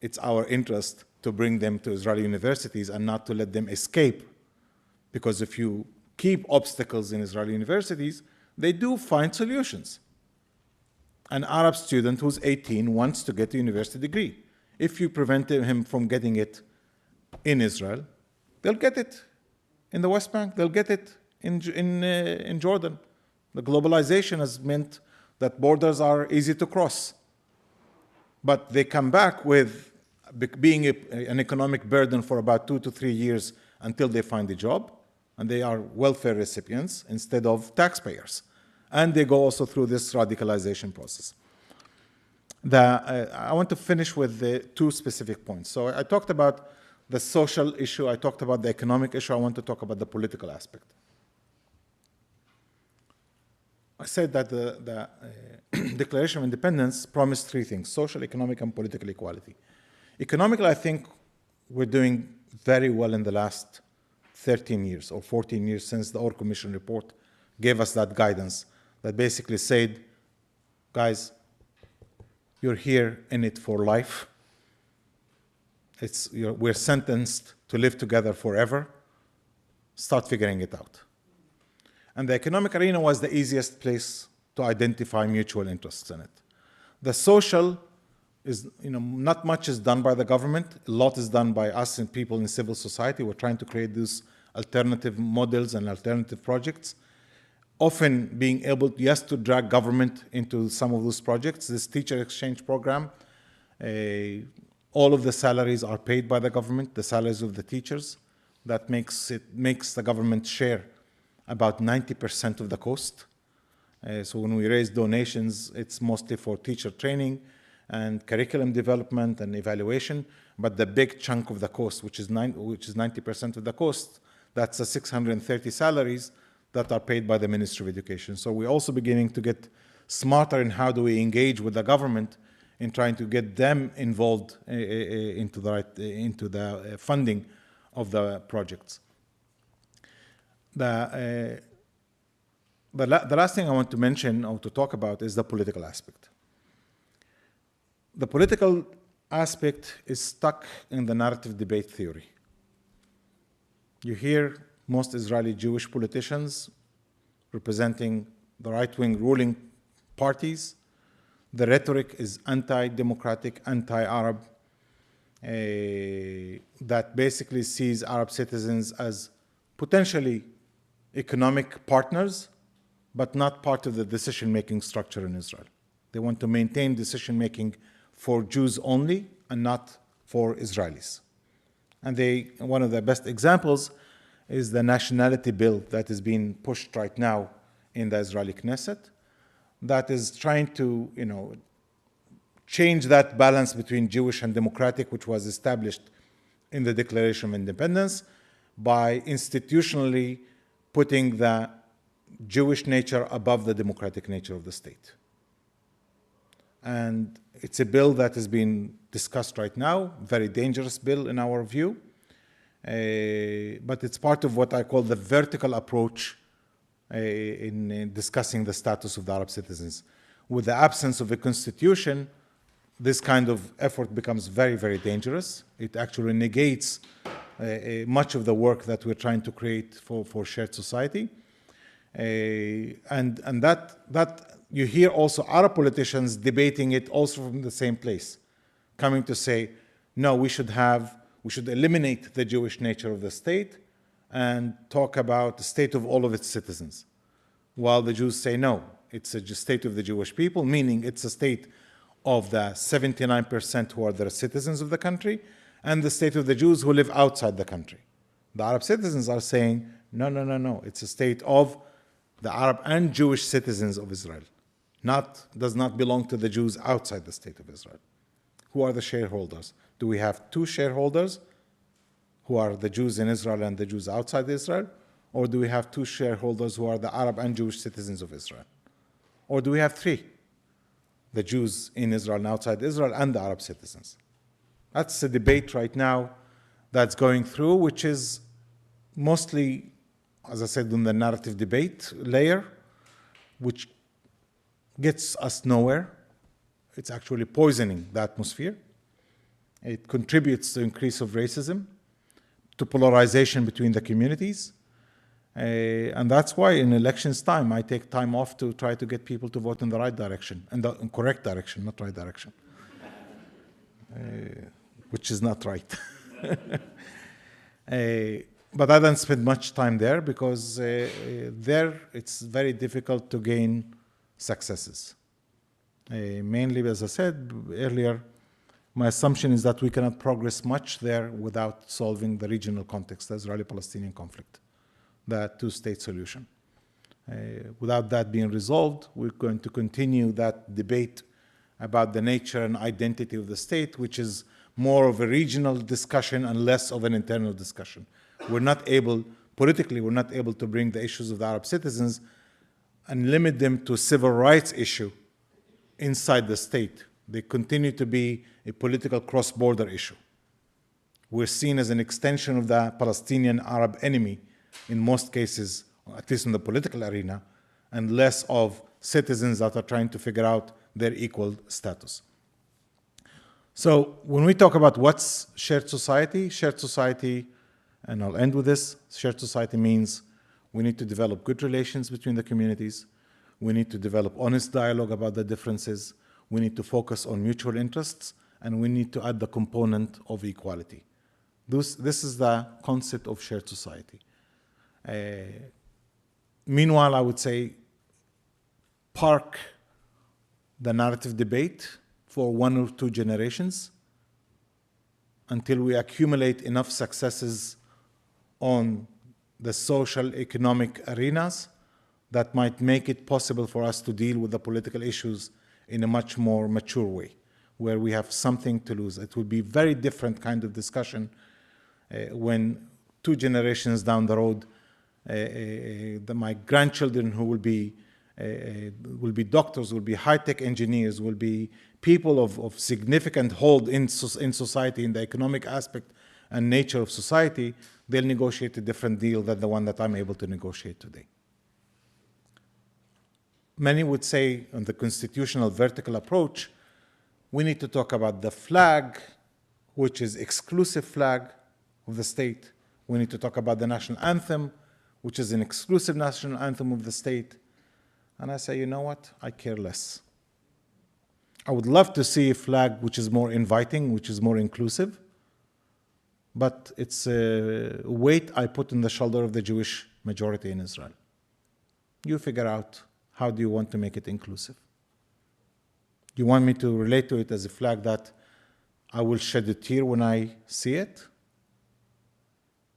it's our interest to bring them to Israeli universities and not to let them escape. Because if you keep obstacles in Israeli universities, they do find solutions. An Arab student who's 18 wants to get a university degree. If you prevent him from getting it in Israel, they'll get it in the West Bank, they'll get it in Jordan. The globalization has meant that borders are easy to cross. But they come back with being an economic burden for about 2 to 3 years until they find a job, and they are welfare recipients instead of taxpayers. And they go also through this radicalization process. I want to finish with the two specific points. So I talked about the social issue, I talked about the economic issue, I want to talk about the political aspect. I said that the Declaration of Independence promised three things: social, economic, and political equality. Economically, I think we're doing very well in the last 13 years or 14 years since the Orr Commission report gave us that guidance that basically said guys, you're here in it for life. We're sentenced to live together forever. Start figuring it out. And the economic arena was the easiest place to identify mutual interests in it. The social is, not much is done by the government. A lot is done by us and people in civil society. We're trying to create these alternative models and alternative projects. Often being able, yes, to drag government into some of those projects. This teacher exchange program, all of the salaries are paid by the government, the salaries of the teachers. That makes the government share about 90% of the cost. So when we raise donations, it's mostly for teacher training and curriculum development and evaluation. But the big chunk of the cost, which is 90% of the cost, that's the 630 salaries that are paid by the Ministry of Education. So we're also beginning to get smarter in how do we engage with the government in trying to get them involved into the funding of the projects. The last thing I want to mention or to talk about is the political aspect. The political aspect is stuck in the narrative debate theory. You hear most Israeli Jewish politicians representing the right-wing ruling parties. The rhetoric is anti-democratic, anti-Arab, that basically sees Arab citizens as potentially economic partners, but not part of the decision-making structure in Israel. They want to maintain decision-making for Jews only and not for Israelis. And one of the best examples is the nationality bill that is being pushed right now in the Israeli Knesset, that is trying to, change that balance between Jewish and democratic, which was established in the Declaration of Independence, by institutionally putting the Jewish nature above the democratic nature of the state. And it's a bill that is being discussed right now, very dangerous bill in our view, but it's part of what I call the vertical approach in discussing the status of the Arab citizens. With the absence of a constitution, this kind of effort becomes very, very dangerous. It actually negates much of the work that we're trying to create for shared society. And that you hear also Arab politicians debating it also from the same place, coming to say, no, we should eliminate the Jewish nature of the state and talk about the state of all of its citizens. While the Jews say, no, it's a state of the Jewish people, meaning it's a state of the 79% who are the citizens of the country and the state of the Jews who live outside the country. The Arab citizens are saying, no, no, no, no, it's a state of the Arab and Jewish citizens of Israel. Does not belong to the Jews outside the state of Israel. Who are the shareholders? Do we have two shareholders who are the Jews in Israel and the Jews outside Israel? Or do we have two shareholders who are the Arab and Jewish citizens of Israel? Or do we have three? The Jews in Israel and outside Israel and the Arab citizens. That's a debate right now that's going through, which is mostly, as I said, in the narrative debate layer, which gets us nowhere. It's actually poisoning the atmosphere. It contributes to increase of racism, to polarization between the communities. And that's why in elections time, I take time off to try to get people to vote in the right direction, and the correct direction, not right direction, which is not right. But I don't spend much time there because there it's very difficult to gain successes. Mainly, as I said earlier, my assumption is that we cannot progress much there without solving the regional context, the Israeli-Palestinian conflict, the two-state solution. Without that being resolved, we're going to continue that debate about the nature and identity of the state, which is more of a regional discussion and less of an internal discussion. Politically, we're not able to bring the issues of the Arab citizens and limit them to a civil rights issue inside the state. They continue to be a political cross-border issue. We're seen as an extension of the Palestinian Arab enemy in most cases, at least in the political arena, and less of citizens that are trying to figure out their equal status. So when we talk about what's shared society, and I'll end with this, shared society means we need to develop good relations between the communities. We need to develop honest dialogue about the differences. We need to focus on mutual interests, and we need to add the component of equality. This is the concept of shared society. Meanwhile, I would say park the narrative debate for 1 or 2 generations until we accumulate enough successes on the social, economic arenas that might make it possible for us to deal with the political issues in a much more mature way, where we have something to lose. It will be a very different kind of discussion when 2 generations down the road, my grandchildren who will be doctors, will be high-tech engineers, will be people of significant hold in society, in the economic aspect and nature of society, they'll negotiate a different deal than the one that I'm able to negotiate today. Many would say on the constitutional vertical approach, we need to talk about the flag, which is exclusive flag of the state. We need to talk about the national anthem, which is an exclusive national anthem of the state. And I say, you know what? I care less. I would love to see a flag which is more inviting, which is more inclusive, but it's a weight I put on the shoulder of the Jewish majority in Israel. You figure out how do you want to make it inclusive. Do you want me to relate to it as a flag that I will shed a tear when I see it?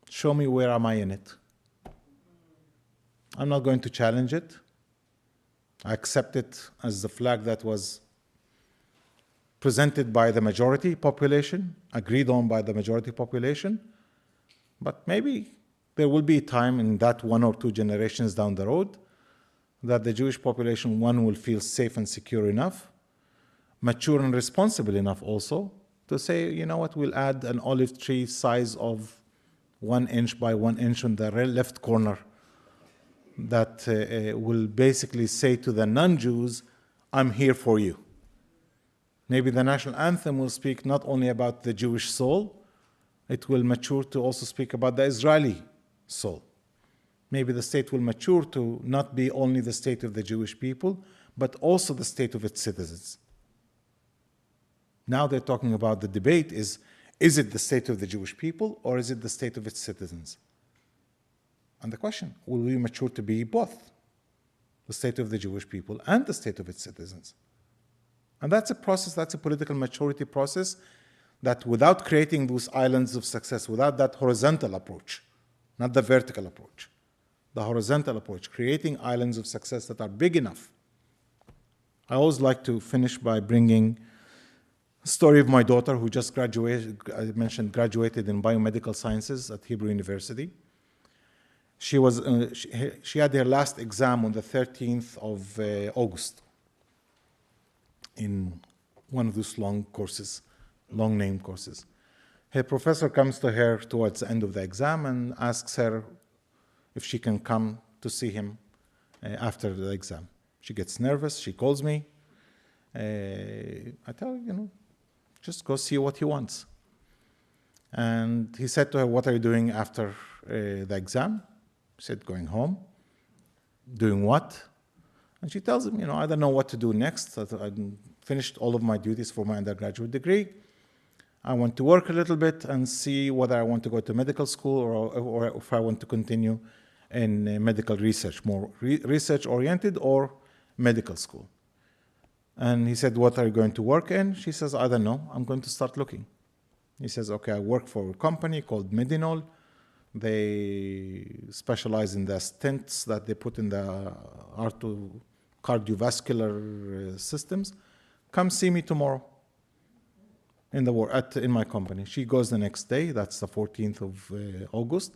Show me where am I in it. I'm not going to challenge it. I accept it as the flag that was presented by the majority population, agreed on by the majority population, but maybe there will be a time in that 1 or 2 generations down the road that the Jewish population, one, will feel safe and secure enough, mature and responsible enough also, to say, you know what, we'll add an olive tree size of 1 inch by 1 inch on the left corner that will basically say to the non-Jews, I'm here for you. Maybe the national anthem will speak not only about the Jewish soul, it will mature to also speak about the Israeli soul. Maybe the state will mature to not be only the state of the Jewish people, but also the state of its citizens. Now they're talking about the debate is it the state of the Jewish people or is it the state of its citizens? And the question, will we mature to be both the state of the Jewish people and the state of its citizens? And that's a process, that's a political maturity process that without creating those islands of success, without that horizontal approach, not the vertical approach, the horizontal approach, creating islands of success that are big enough. I always like to finish by bringing a story of my daughter who just graduated, I mentioned graduated in biomedical sciences at Hebrew University. She had her last exam on the 13th of August in one of those long courses, long name courses. Her professor comes to her towards the end of the exam and asks her if she can come to see him after the exam. She gets nervous, she calls me. I tell her, just go see what he wants. And he said to her, what are you doing after the exam? She said, going home. Doing what? And she tells him, I don't know what to do next. I finished all of my duties for my undergraduate degree. I want to work a little bit and see whether I want to go to medical school or if I want to continue in medical research, more research-oriented or medical school. And he said, what are you going to work in? She says, I don't know. I'm going to start looking. He says, okay, I work for a company called Medinol. They specialize in the stents that they put in the cardiovascular systems. Come see me tomorrow in my company. She goes the next day. That's the 14th of August.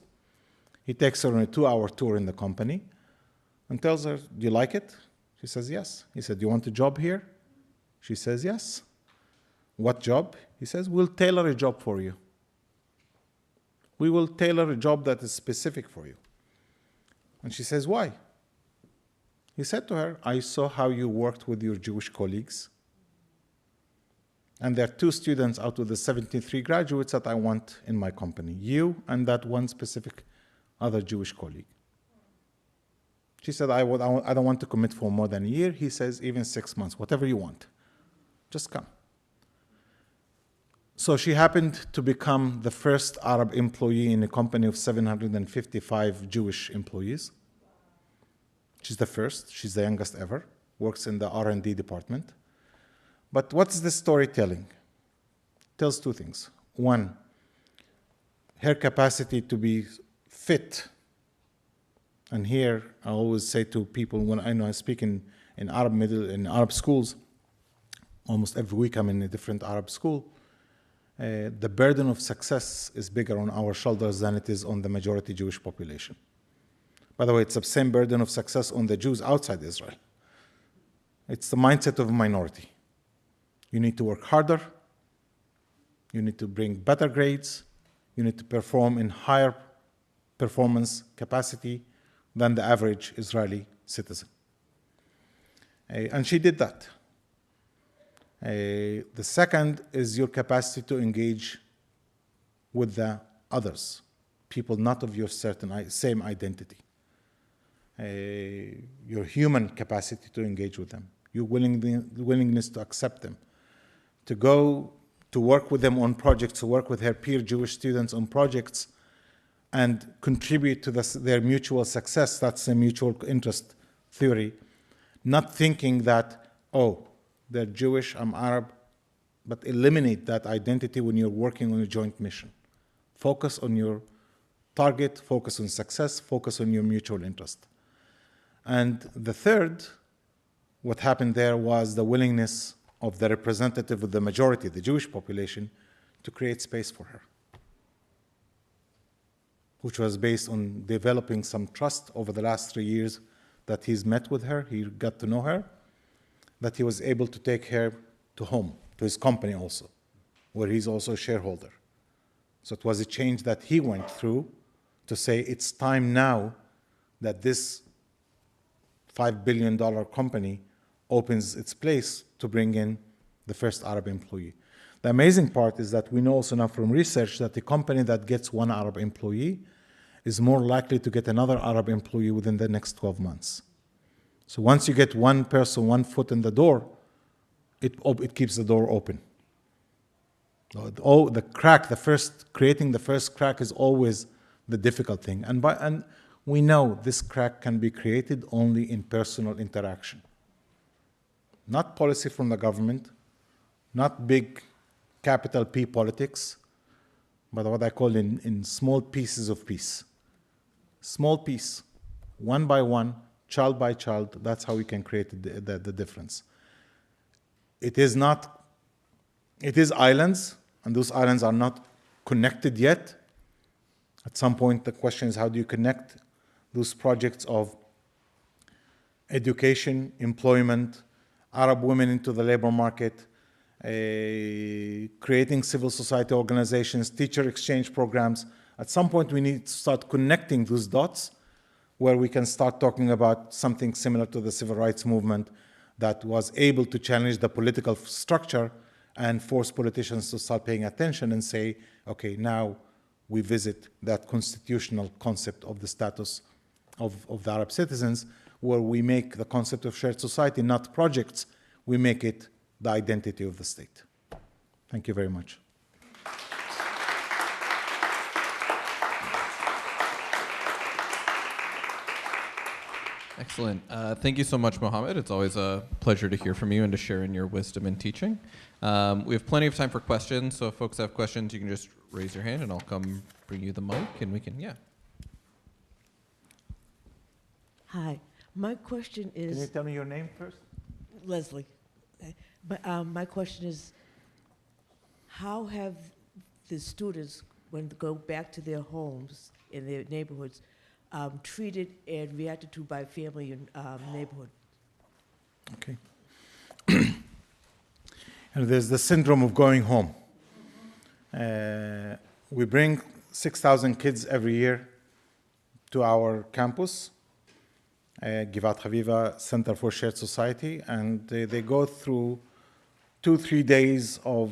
He takes her on a 2-hour tour in the company and tells her, do you like it? She says, yes. He said, do you want a job here? She says, yes. What job? He says, we'll tailor a job for you. We will tailor a job that is specific for you. And she says, why? He said to her, I saw how you worked with your Jewish colleagues And there are 2 students out of the 73 graduates that I want in my company, you and that one specific other Jewish colleague. She said, I don't want to commit for more than a year. He says, even 6 months, whatever you want, just come. So she happened to become the first Arab employee in a company of 755 Jewish employees. She's the first, she's the youngest ever, works in the R&D department. But what's the story telling? It tells 2 things. One, her capacity to be fit. And here, I always say to people when I speak in Arab schools, almost every week I'm in a different Arab school, the burden of success is bigger on our shoulders than it is on the majority Jewish population. By the way, it's the same burden of success on the Jews outside Israel. It's the mindset of a minority. You need to work harder, you need to bring better grades, you need to perform in higher performance capacity than the average Israeli citizen. And she did that. The second is your capacity to engage with the others, people not of your same identity. Your human capacity to engage with them, your willingness to accept them, to go to work with them on projects, to work with her peer Jewish students on projects and contribute to their mutual success. That's a mutual interest theory. Not thinking that, oh, they're Jewish, I'm Arab, but eliminate that identity when you're working on a joint mission. Focus on your target, focus on success, focus on your mutual interest. And the third, what happened there was the willingness of the representative of the majority, the Jewish population, to create space for her, which was based on developing some trust over the last 3 years that he's met with her, he got to know her, that he was able to take her to home, to his company also, where he's also a shareholder. So it was a change that he went through to say it's time now that this $5 billion company opens its place to bring in the first Arab employee. The amazing part is that we know also now from research that the company that gets one Arab employee is more likely to get another Arab employee within the next 12 months. So once you get one person, one foot in the door, it keeps the door open. Creating the first crack is always the difficult thing. And we know this crack can be created only in personal interaction. Not policy from the government, not big capital P politics, but what I call in small pieces of peace. Small piece, one by one, child by child, that's how we can create the difference. It is islands, and those islands are not connected yet. At some point, the question is how do you connect those projects of education, employment, Arab women into the labor market, creating civil society organizations, teacher exchange programs. At some point, we need to start connecting those dots where we can start talking about something similar to the civil rights movement that was able to challenge the political structure and force politicians to start paying attention and say, okay, now we visit that constitutional concept of the status of the Arab citizens, where we make the concept of shared society not projects, we make it the identity of the state. Thank you very much. Excellent. Thank you so much, Mohammad. It's always a pleasure to hear from you and to share in your wisdom and teaching. We have plenty of time for questions, so if folks have questions, you can just raise your hand and I'll come bring you the mic and we can, yeah. Hi. My question is... Can you tell me your name first? Leslie. But my question is, how have the students, when they go back to their homes in their neighborhoods, treated and reacted to by family and neighborhood? Okay. And there's the syndrome of going home. We bring 6,000 kids every year to our campus, Givat Haviva Center for Shared Society, and they go through 2-3 days of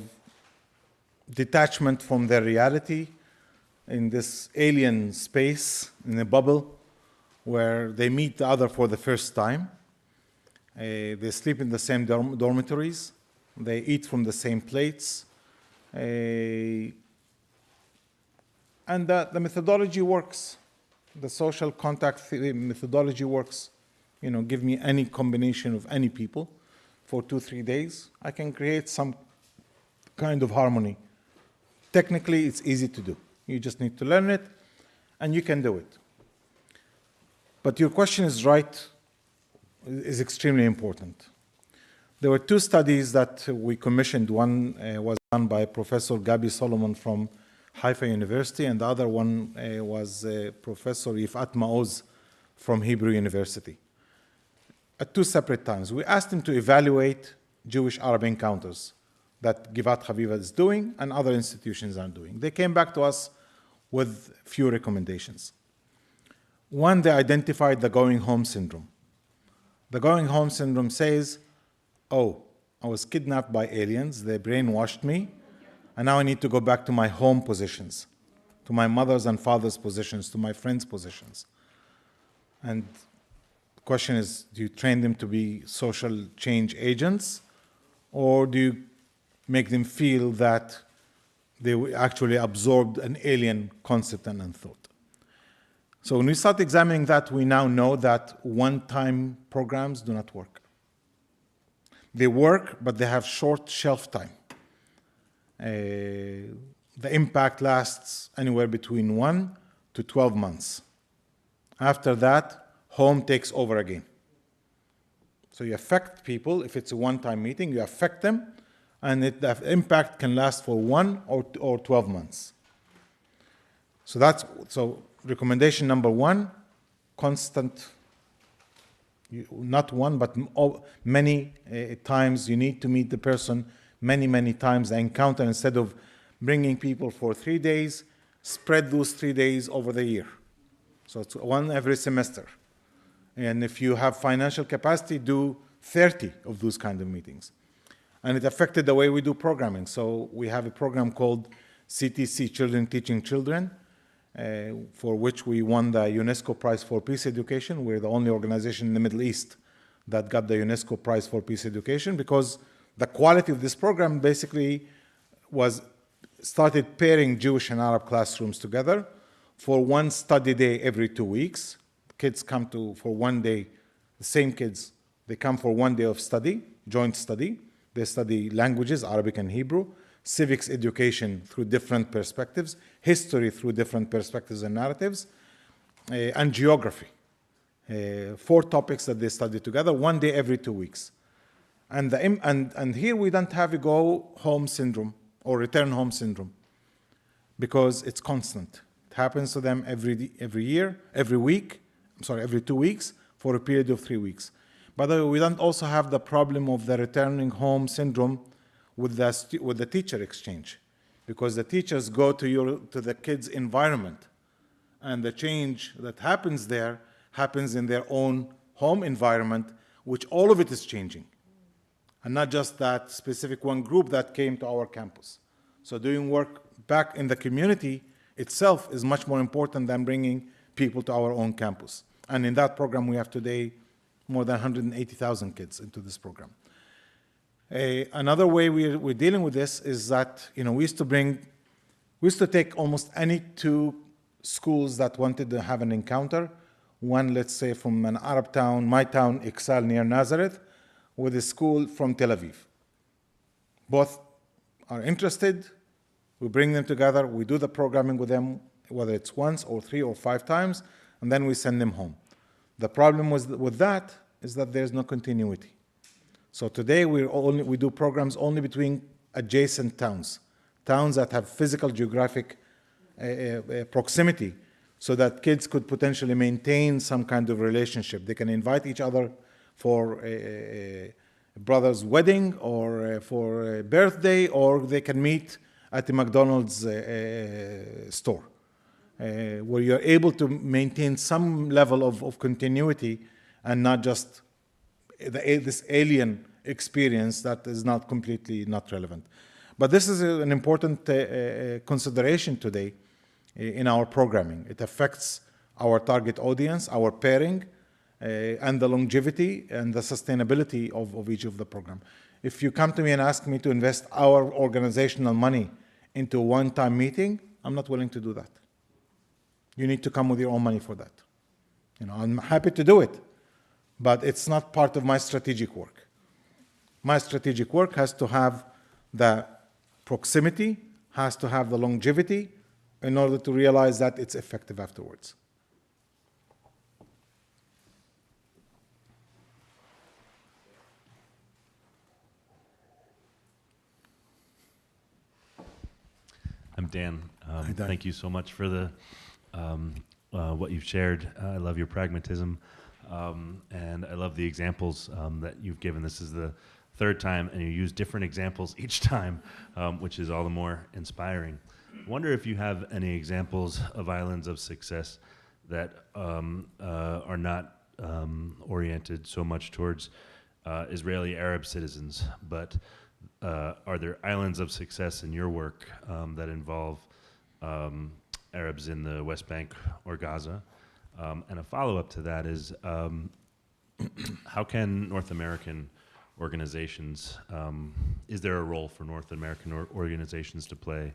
detachment from their reality in this alien space, in a bubble, where they meet the other for the first time. They sleep in the same dormitories. They eat from the same plates. And the methodology works. The social contact methodology works. Give me any combination of any people for 2-3 days. I can create some kind of harmony. Technically, it's easy to do. You just need to learn it, and you can do it. But your question is right, is extremely important. There were 2 studies that we commissioned. One was done by Professor Gabi Solomon from Haifa University, and the other one was Professor Givat Haviva from Hebrew University. At 2 separate times, we asked him to evaluate Jewish-Arab encounters that Givat Haviva is doing and other institutions are doing. They came back to us with few recommendations. One, they identified the going home syndrome. The going home syndrome says, oh, I was kidnapped by aliens, they brainwashed me, and now I need to go back to my home positions, to my mother's and father's positions, to my friends' positions. And the question is, do you train them to be social change agents, or do you make them feel that they actually absorbed an alien concept and thought? So when we start examining that, we now know that one-time programs do not work. They work, but they have short shelf time. The impact lasts anywhere between 1 to 12 months. After that, home takes over again. So you affect people. If it's a one-time meeting, you affect them, and the impact can last for 1 or 12 months. So recommendation number 1, constant, not one, but many times you need to meet the person many times, the encounter, instead of bringing people for 3 days, spread those 3 days over the year. So it's 1 every semester. And if you have financial capacity, do 30 of those kind of meetings. And it affected the way we do programming. So we have a program called CTC, Children Teaching Children, for which we won the UNESCO Prize for Peace Education. We're the only organization in the Middle East that got the UNESCO Prize for Peace Education, because the quality of this program basically started pairing Jewish and Arab classrooms together for 1 study day every 2 weeks. Kids come for 1 day, the same kids, they come for 1 day of study, joint study. They study languages, Arabic and Hebrew, civics education through different perspectives, history through different perspectives and narratives, and geography. 4 topics that they study together, 1 day every 2 weeks. And here we don't have a go home syndrome or return home syndrome, because it's constant. It happens to them every 2 weeks for a period of 3 weeks. By the way, we don't also have the problem of the returning home syndrome with the teacher exchange, because the teachers go to the kids' environment, and the change that happens there happens in their own home environment, which all of it is changing, and not just that specific one group that came to our campus. So doing work back in the community itself is much more important than bringing people to our own campus. And in that program, we have today more than 180,000 kids into this program. Another way we're dealing with this is that, we used to take almost any 2 schools that wanted to have an encounter. One, let's say, from an Arab town, my town, Iksal, near Nazareth, with a school from Tel Aviv. Both are interested. We bring them together. We do the programming with them, whether it's once or 3 or 5 times, and then we send them home. The problem with that is that there's no continuity. So today we do programs only between adjacent towns that have physical geographic proximity, so that kids could potentially maintain some kind of relationship. They can invite each other for a brother's wedding or for a birthday, or they can meet at the McDonald's store, where you're able to maintain some level of continuity and not just this alien experience that is not completely not relevant. But this is an important consideration today in our programming. It affects our target audience, our pairing, and the longevity and the sustainability of each of the program. If you come to me and ask me to invest our organizational money into a one-time meeting, I'm not willing to do that. You need to come with your own money for that. I'm happy to do it, but it's not part of my strategic work. My strategic work has to have the proximity, has to have the longevity in order to realize that it's effective afterwards. I'm Dan. Hi, Dan. Thank you so much for the what you've shared. I love your pragmatism, and I love the examples that you've given. This is the third time, and you use different examples each time, which is all the more inspiring. I wonder if you have any examples of islands of success that are not oriented so much towards Israeli Arab citizens, but are there islands of success in your work that involve Arabs in the West Bank or Gaza? And a follow-up to that is, how can North American organizations, is there a role for North American organizations to play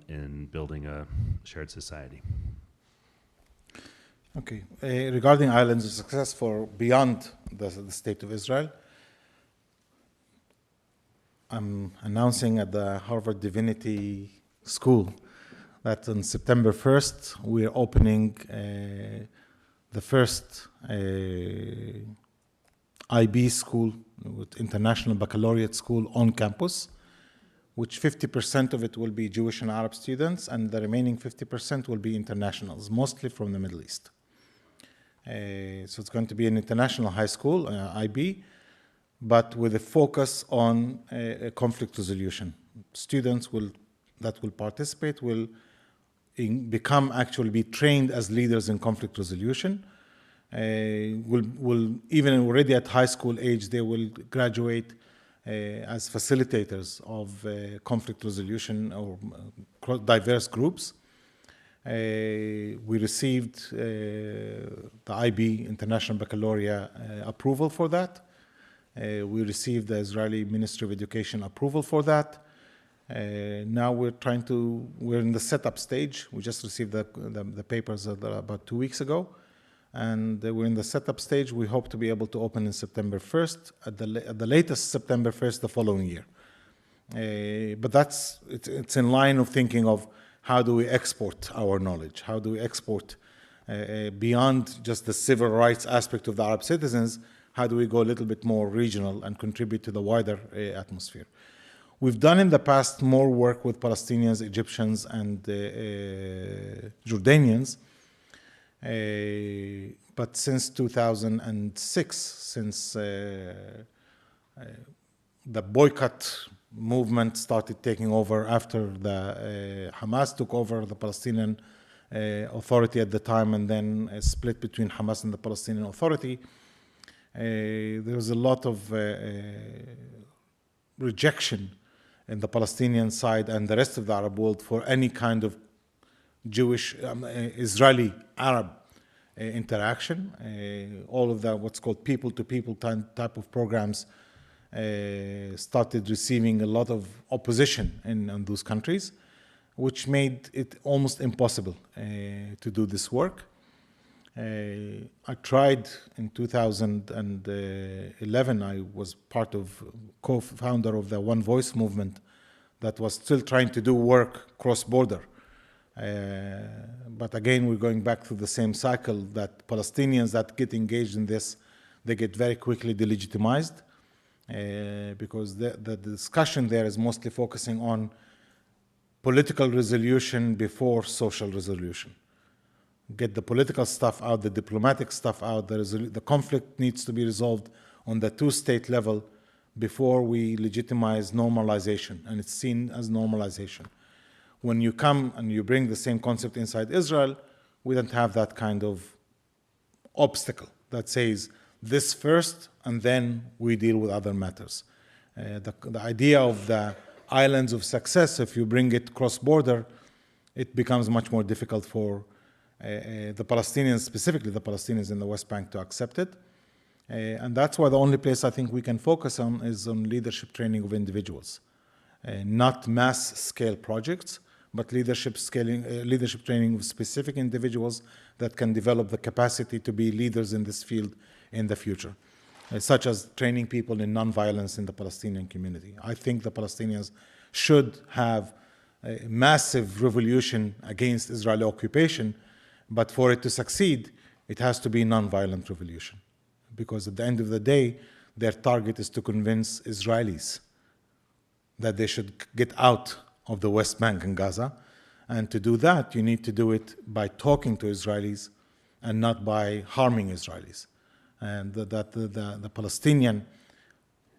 in building a shared society? Okay. Regarding islands of success for beyond the State of Israel, I'm announcing at the Harvard Divinity School that on September 1st, we're opening the first IB school, with International Baccalaureate School on campus, which 50% of it will be Jewish and Arab students, and the remaining 50% will be internationals, mostly from the Middle East. So it's going to be an international high school, IB, but with a focus on conflict resolution. Students that will participate will be trained as leaders in conflict resolution. Will even already at high school age, they will graduate as facilitators of conflict resolution or diverse groups. We received the IB International Baccalaureate approval for that. We received the Israeli Ministry of Education approval for that. Now we're in the setup stage. We just received the papers about 2 weeks ago. And we're in the setup stage. We hope to be able to open in September 1st, at the latest September 1st the following year. But it's in line of thinking of how do we export our knowledge? How do we export beyond just the civil rights aspect of the Arab citizens? How do we go a little bit more regional and contribute to the wider atmosphere? We've done in the past more work with Palestinians, Egyptians, and Jordanians. But since 2006, since the boycott movement started taking over after the Hamas took over the Palestinian Authority at the time, and then a split between Hamas and the Palestinian Authority, there was a lot of rejection in the Palestinian side and the rest of the Arab world for any kind of Jewish, Israeli, Arab interaction. All of the what's called people-to-people type of programs started receiving a lot of opposition in those countries, which made it almost impossible to do this work. I tried in 2011, I was co-founder of the One Voice movement that was still trying to do work cross-border. But again, we're going back to the same cycle that Palestinians that get engaged in this, they get very quickly delegitimized because the discussion there is mostly focusing on political resolution before social resolution. Get the political stuff out, the diplomatic stuff out, the conflict needs to be resolved on the two-state level before we legitimize normalization, and it's seen as normalization. When you come and you bring the same concept inside Israel, we don't have that kind of obstacle that says this first, and then we deal with other matters. The idea of the islands of success, if you bring it cross-border, it becomes much more difficult for the Palestinians, specifically the Palestinians in the West Bank, to accept it. And that's why the only place I think we can focus on is on leadership training of individuals. Not mass-scale projects, but leadership training of specific individuals that can develop the capacity to be leaders in this field in the future, such as training people in nonviolence in the Palestinian community. I think the Palestinians should have a massive revolution against Israeli occupation, but for it to succeed, it has to be a nonviolent revolution. Because at the end of the day, their target is to convince Israelis that they should get out of the West Bank and Gaza. And to do that, you need to do it by talking to Israelis and not by harming Israelis. And that the Palestinian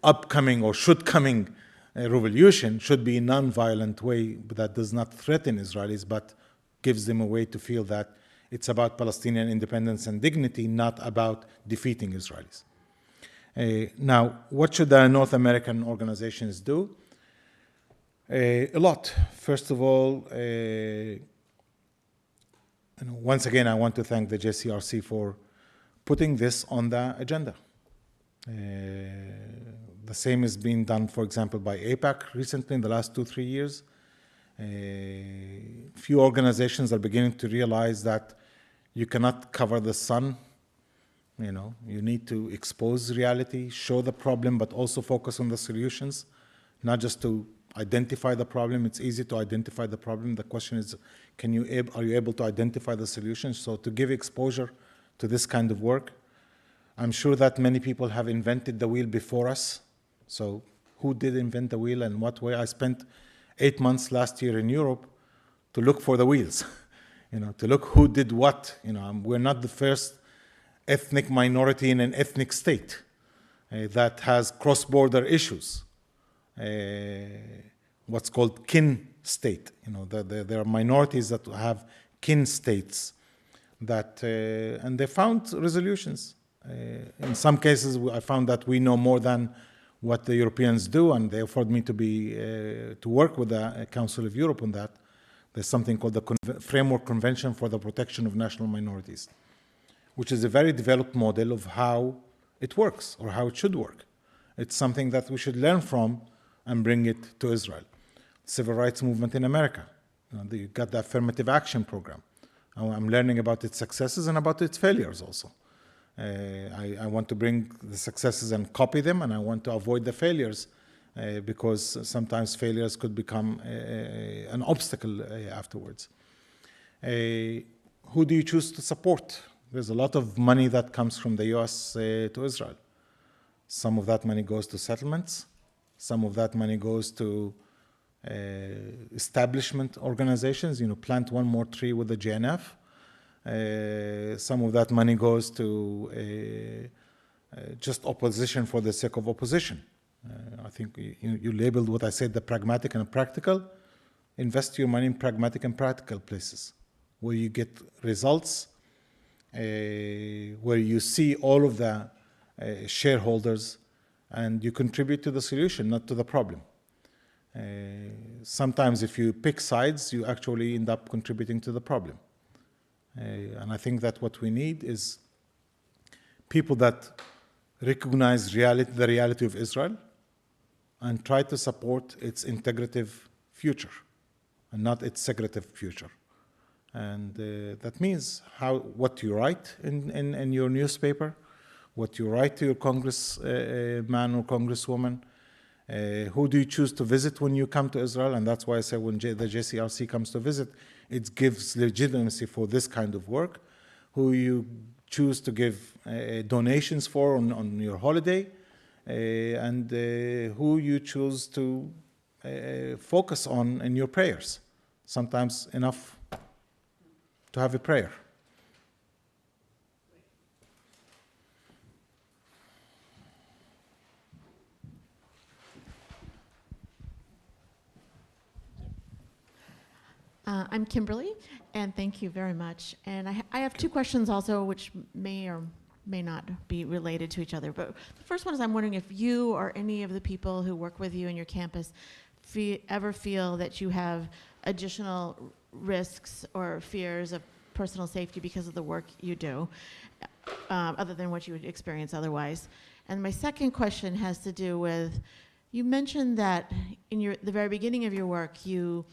upcoming or should coming revolution should be a non-violent way that does not threaten Israelis, but gives them a way to feel that it's about Palestinian independence and dignity, not about defeating Israelis. Now, what should the North American organizations do? A lot. First of all, once again, I want to thank the JCRC for putting this on the agenda. The same is being done, for example, by AIPAC recently in the last 2-3 years. Few organizations are beginning to realize that you cannot cover the sun. You need to expose reality, show the problem, but also focus on the solutions, not just to identify the problem. It's easy to identify the problem. The question is, are you able to identify the solutions? So to give exposure to this kind of work. I'm sure that many people have invented the wheel before us. So who did invent the wheel and what way? I spent 8 months last year in Europe to look for the wheels, to look who did what. We're not the first ethnic minority in an ethnic state that has cross-border issues. What's called kin state. There are minorities that have kin states and they found resolutions. In some cases, I found that we know more than what the Europeans do, and they offered me to work with the Council of Europe on that. There's something called the Framework Convention for the Protection of National Minorities, which is a very developed model of how it works or how it should work. It's something that we should learn from and bring it to Israel. Civil rights movement in America. You got the affirmative action program. I'm learning about its successes and about its failures also. I want to bring the successes and copy them, and I want to avoid the failures because sometimes failures could become an obstacle afterwards. Who do you choose to support? There's a lot of money that comes from the US to Israel. Some of that money goes to settlements. Some of that money goes to establishment organizations, plant one more tree with the JNF. Some of that money goes to just opposition for the sake of opposition. I think you labeled what I said, the pragmatic and practical. Invest your money in pragmatic and practical places where you get results, where you see all of the shareholders and you contribute to the solution, not to the problem. Sometimes if you pick sides, you actually end up contributing to the problem. And I think that what we need is people that recognize the reality of Israel and try to support its integrative future and not its segregative future. And that means what you write in your newspaper, what you write to your congressman or congresswoman, who do you choose to visit when you come to Israel? And that's why I say when the JCRC comes to visit, it gives legitimacy for this kind of work. Who you choose to give donations for on your holiday, and who you choose to focus on in your prayers. Sometimes enough to have a prayer. I'm Kimberly, and thank you very much. And I have two questions also, which may or may not be related to each other. But the first one is I'm wondering if you or any of the people who work with you in your campus ever feel that you have additional risks or fears of personal safety because of the work you do, other than what you would experience otherwise. And my second question has to do with, you mentioned that in the very beginning of your work, you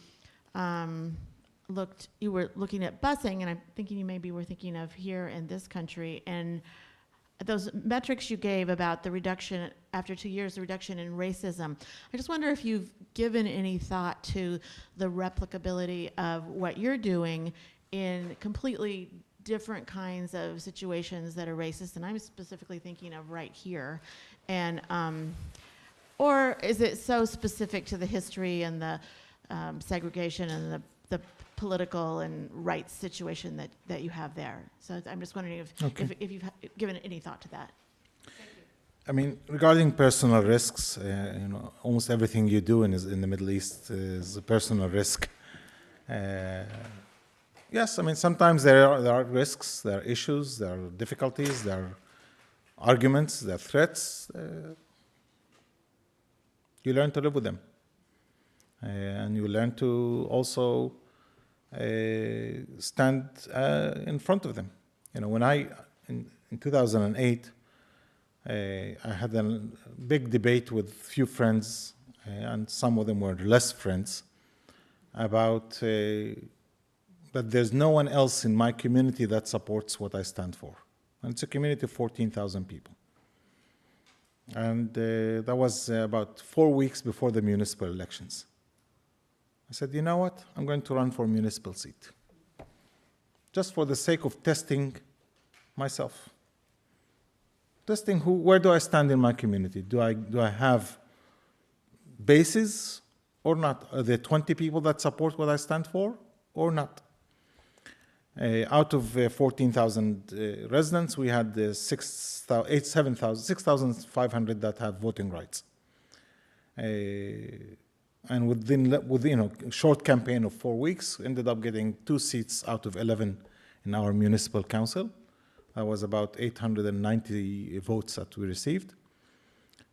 were looking at busing, and I'm thinking you maybe were thinking of here in this country, and those metrics you gave about the reduction, after 2 years, the reduction in racism. I just wonder if you've given any thought to the replicability of what you're doing in completely different kinds of situations that are racist, and I'm specifically thinking of right here. And or is it so specific to the history and the segregation and the political and rights situation that you have there? So I'm just wondering if you've given any thought to that. I mean, regarding personal risks, almost everything you do in the Middle East is a personal risk. Yes, I mean, sometimes there are risks, there are issues, there are difficulties, there are arguments, there are threats. You learn to live with them. And you learn to also stand in front of them. When in 2008, I had a big debate with few friends, and some of them were less friends, about that there's no one else in my community that supports what I stand for. And it's a community of 14,000 people. And that was about 4 weeks before the municipal elections. I said, you know what? I'm going to run for a municipal seat, just for the sake of testing myself. Testing where do I stand in my community? Do I have bases or not? Are there 20 people that support what I stand for or not? Out of 14,000 residents, we had 6,500 that had voting rights. And within a short campaign of 4 weeks, ended up getting 2 seats out of 11 in our municipal council. That was about 890 votes that we received.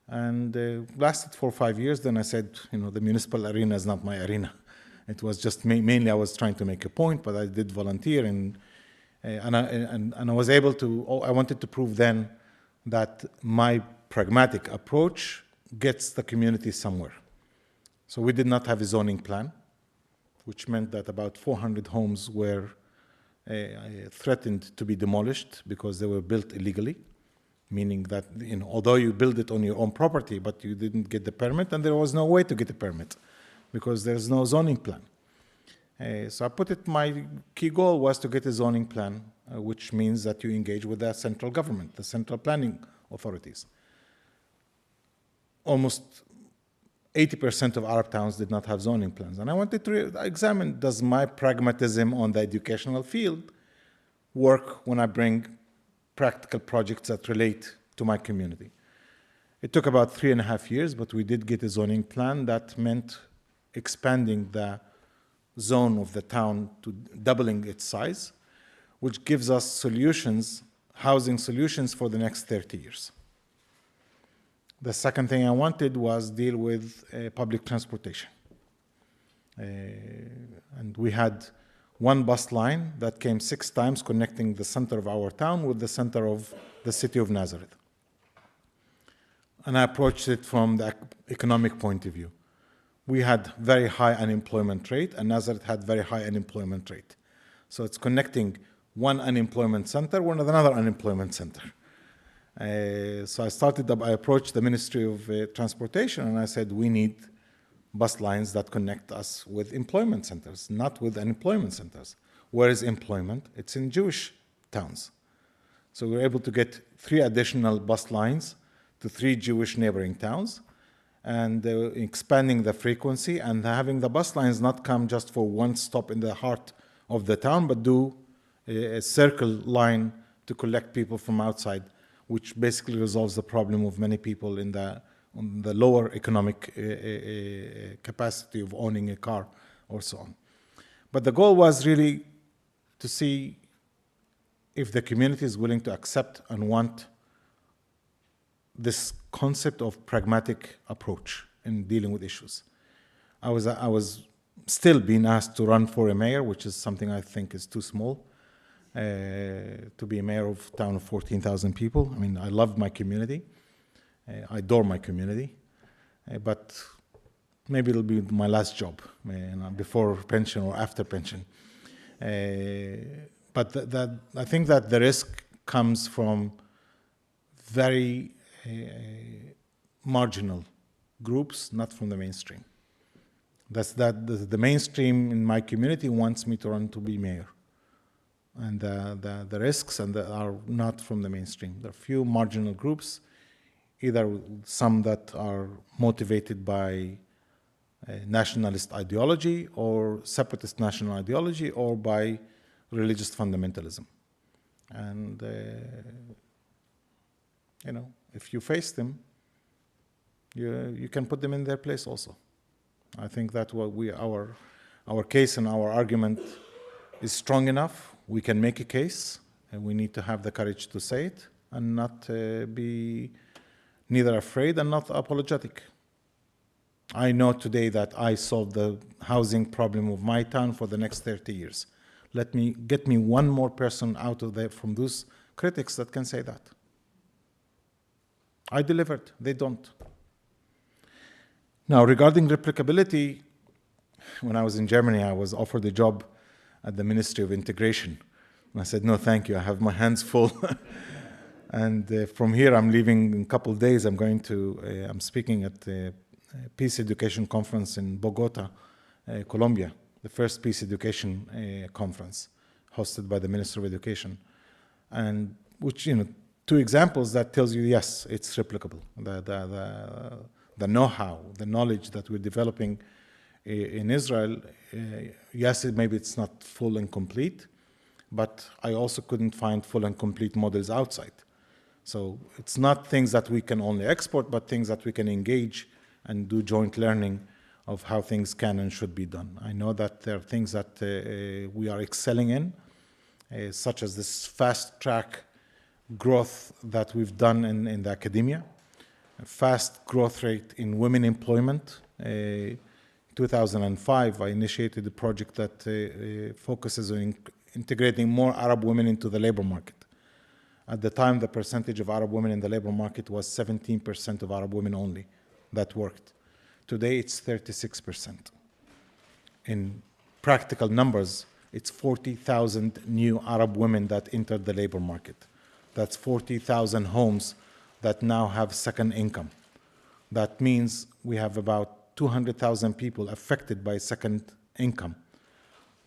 And lasted for 5 years. Then I said, the municipal arena is not my arena. It was just mainly I was trying to make a point, but I did volunteer, and I was able to. I wanted to prove then that my pragmatic approach gets the community somewhere. So we did not have a zoning plan, which meant that about 400 homes were threatened to be demolished because they were built illegally, meaning that although you build it on your own property, but you didn't get the permit, and there was no way to get a permit, because there's no zoning plan. So I put it, my key goal was to get a zoning plan, which means that you engage with the central government, the central planning authorities. Almost 80% of Arab towns did not have zoning plans. And I wanted to examine, does my pragmatism on the educational field work when I bring practical projects that relate to my community? It took about 3.5 years, but we did get a zoning plan that meant expanding the zone of the town to doubling its size, which gives us solutions, housing solutions for the next 30 years. The second thing I wanted was deal with public transportation. And we had one bus line that came 6 times connecting the center of our town with the center of the city of Nazareth. And I approached it from the economic point of view. We had very high unemployment rate, and Nazareth had very high unemployment rate. So it's connecting one unemployment center with another unemployment center. So I approached the Ministry of Transportation, and I said, we need bus lines that connect us with employment centers, not with unemployment centers. Where is employment? It's in Jewish towns. So we were able to get 3 additional bus lines to 3 Jewish neighboring towns, and expanding the frequency and having the bus lines not come just for one stop in the heart of the town, but do a circle line to collect people from outside, which basically resolves the problem of many people on the lower economic capacity of owning a car or so on. But the goal was really to see if the community is willing to accept and want this concept of pragmatic approach in dealing with issues. I was still being asked to run for a mayor, which is something I think is too small to be a mayor of a town of 14,000 people. I mean, I love my community. I adore my community. But maybe it'll be my last job, before pension or after pension. But I think that the risk comes from very marginal groups, not from the mainstream. The mainstream in my community wants me to run to be mayor. And the risks are not from the mainstream. There are few marginal groups, either some that are motivated by nationalist ideology or separatist national ideology or by religious fundamentalism. And, if you face them, you can put them in their place also. I think that our case and our argument is strong enough. We can make a case, and we need to have the courage to say it and not be neither afraid and not apologetic. I know today that I solved the housing problem of my town for the next 30 years. Get me one more person out of there from those critics that can say that. I delivered, they don't. Now, regarding replicability, when I was in Germany, I was offered a job at the Ministry of Integration. And I said, no, thank you, I have my hands full. And from here, I'm leaving in a couple of days. I'm speaking at the Peace Education Conference in Bogota, Colombia, the first Peace Education Conference hosted by the Minister of Education. And which, two examples that tells you, yes, it's replicable. The know-how, the knowledge that we're developing in Israel, yes, maybe it's not full and complete, but I also couldn't find full and complete models outside. So it's not things that we can only export, but things that we can engage and do joint learning of how things can and should be done. I know that there are things that we are excelling in, such as this fast-track growth that we've done in the academia, a fast growth rate in women employment. 2005, I initiated a project that focuses on integrating more Arab women into the labor market. At the time, the percentage of Arab women in the labor market was 17% of Arab women only that worked. Today, it's 36%. In practical numbers, it's 40,000 new Arab women that entered the labor market. That's 40,000 homes that now have second income. That means we have about 200,000 people affected by second income.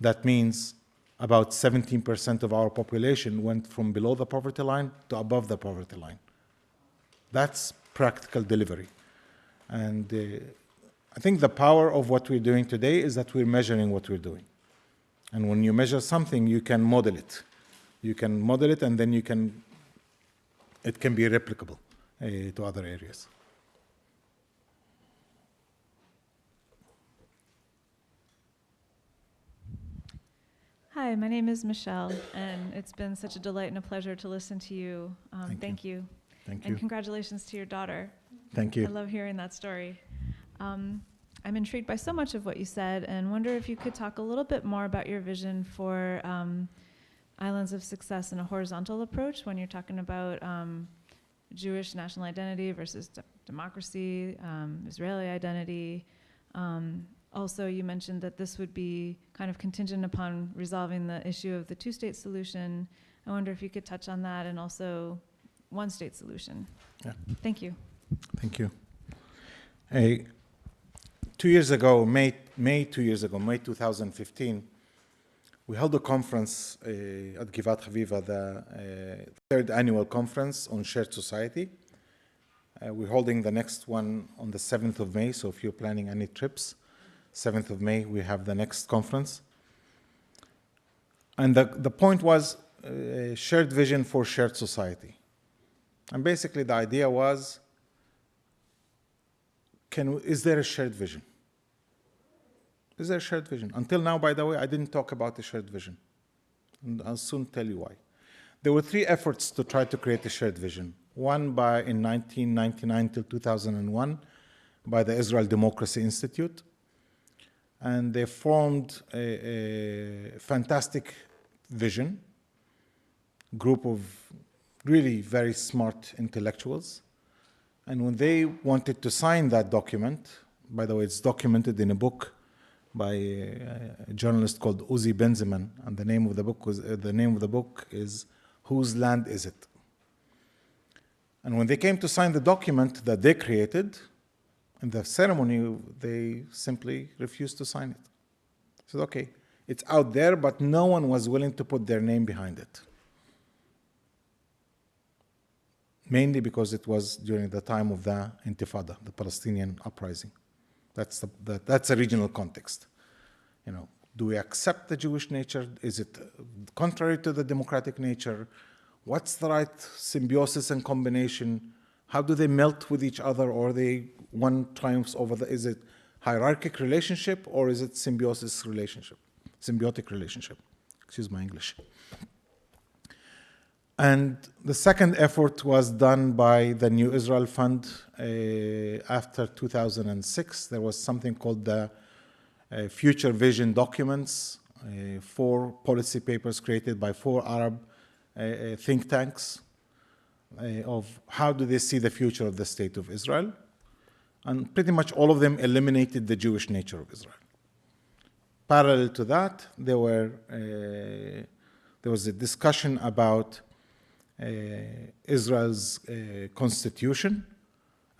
That means about 17% of our population went from below the poverty line to above the poverty line. That's practical delivery. And I think the power of what we're doing today is that we're measuring what we're doing. And when you measure something, you can model it. You can model it, and then it can be replicable to other areas. Hi, my name is Michelle, and it's been such a delight and a pleasure to listen to you. Thank you. Thank you. And congratulations to your daughter. Thank you. I love hearing that story. I'm intrigued by so much of what you said and wonder if you could talk a little bit more about your vision for islands of success in a horizontal approach when you're talking about Jewish national identity versus democracy, Israeli identity. Also, you mentioned that this would be kind of contingent upon resolving the issue of the two-state solution. I wonder if you could touch on that and also one-state solution. Yeah. Thank you. Thank you. 2 years ago, May 2015, we held a conference at Givat Haviva, the third annual conference on shared society. We're holding the next one on the 7th of May, so if you're planning any trips, 7th of May, we have the next conference. And the point was shared vision for shared society. And basically the idea was, is there a shared vision? Is there a shared vision? Until now, by the way, I didn't talk about the shared vision. And I'll soon tell you why. There were three efforts to try to create a shared vision. One in 1999 till 2001 by the Israel Democracy Institute. And they formed a fantastic vision, group of really very smart intellectuals. And when they wanted to sign that document, by the way, it's documented in a book by a journalist called Uzi Benzeman, and the name of the book is Whose Land Is It? And when they came to sign the document that they created, in the ceremony, they simply refused to sign it. They said, okay, it's out there, but no one was willing to put their name behind it. Mainly because it was during the time of the Intifada, the Palestinian uprising. That's a regional context. You know, do we accept the Jewish nature? Is it contrary to the democratic nature? What's the right symbiosis and combination? How do they melt with each other, or one triumphs over the? Is it hierarchic relationship, or is it symbiotic relationship? Excuse my English. And the second effort was done by the New Israel Fund after 2006. There was something called the Future Vision Documents, 4 policy papers created by 4 Arab think tanks of how do they see the future of the state of Israel. And pretty much all of them eliminated the Jewish nature of Israel. Parallel to that, there was a discussion about Israel's constitution,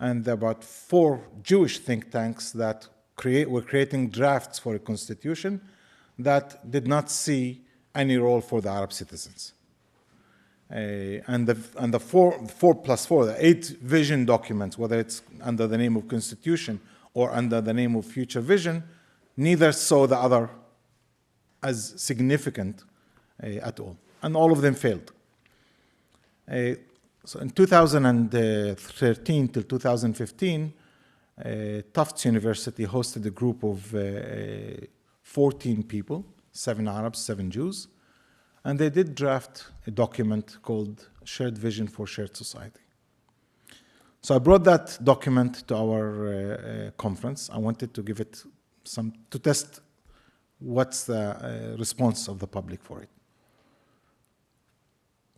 and about 4 Jewish think tanks that were creating drafts for a constitution that did not see any role for the Arab citizens. And the 4 plus 4, the 8 vision documents, whether it's under the name of constitution or under the name of future vision, neither saw the other as significant at all. And all of them failed. So in 2013 till 2015, Tufts University hosted a group of 14 people, 7 Arabs, 7 Jews, and they did draft a document called Shared Vision for Shared Society. So I brought that document to our conference. I wanted to give it to test what's the response of the public for it.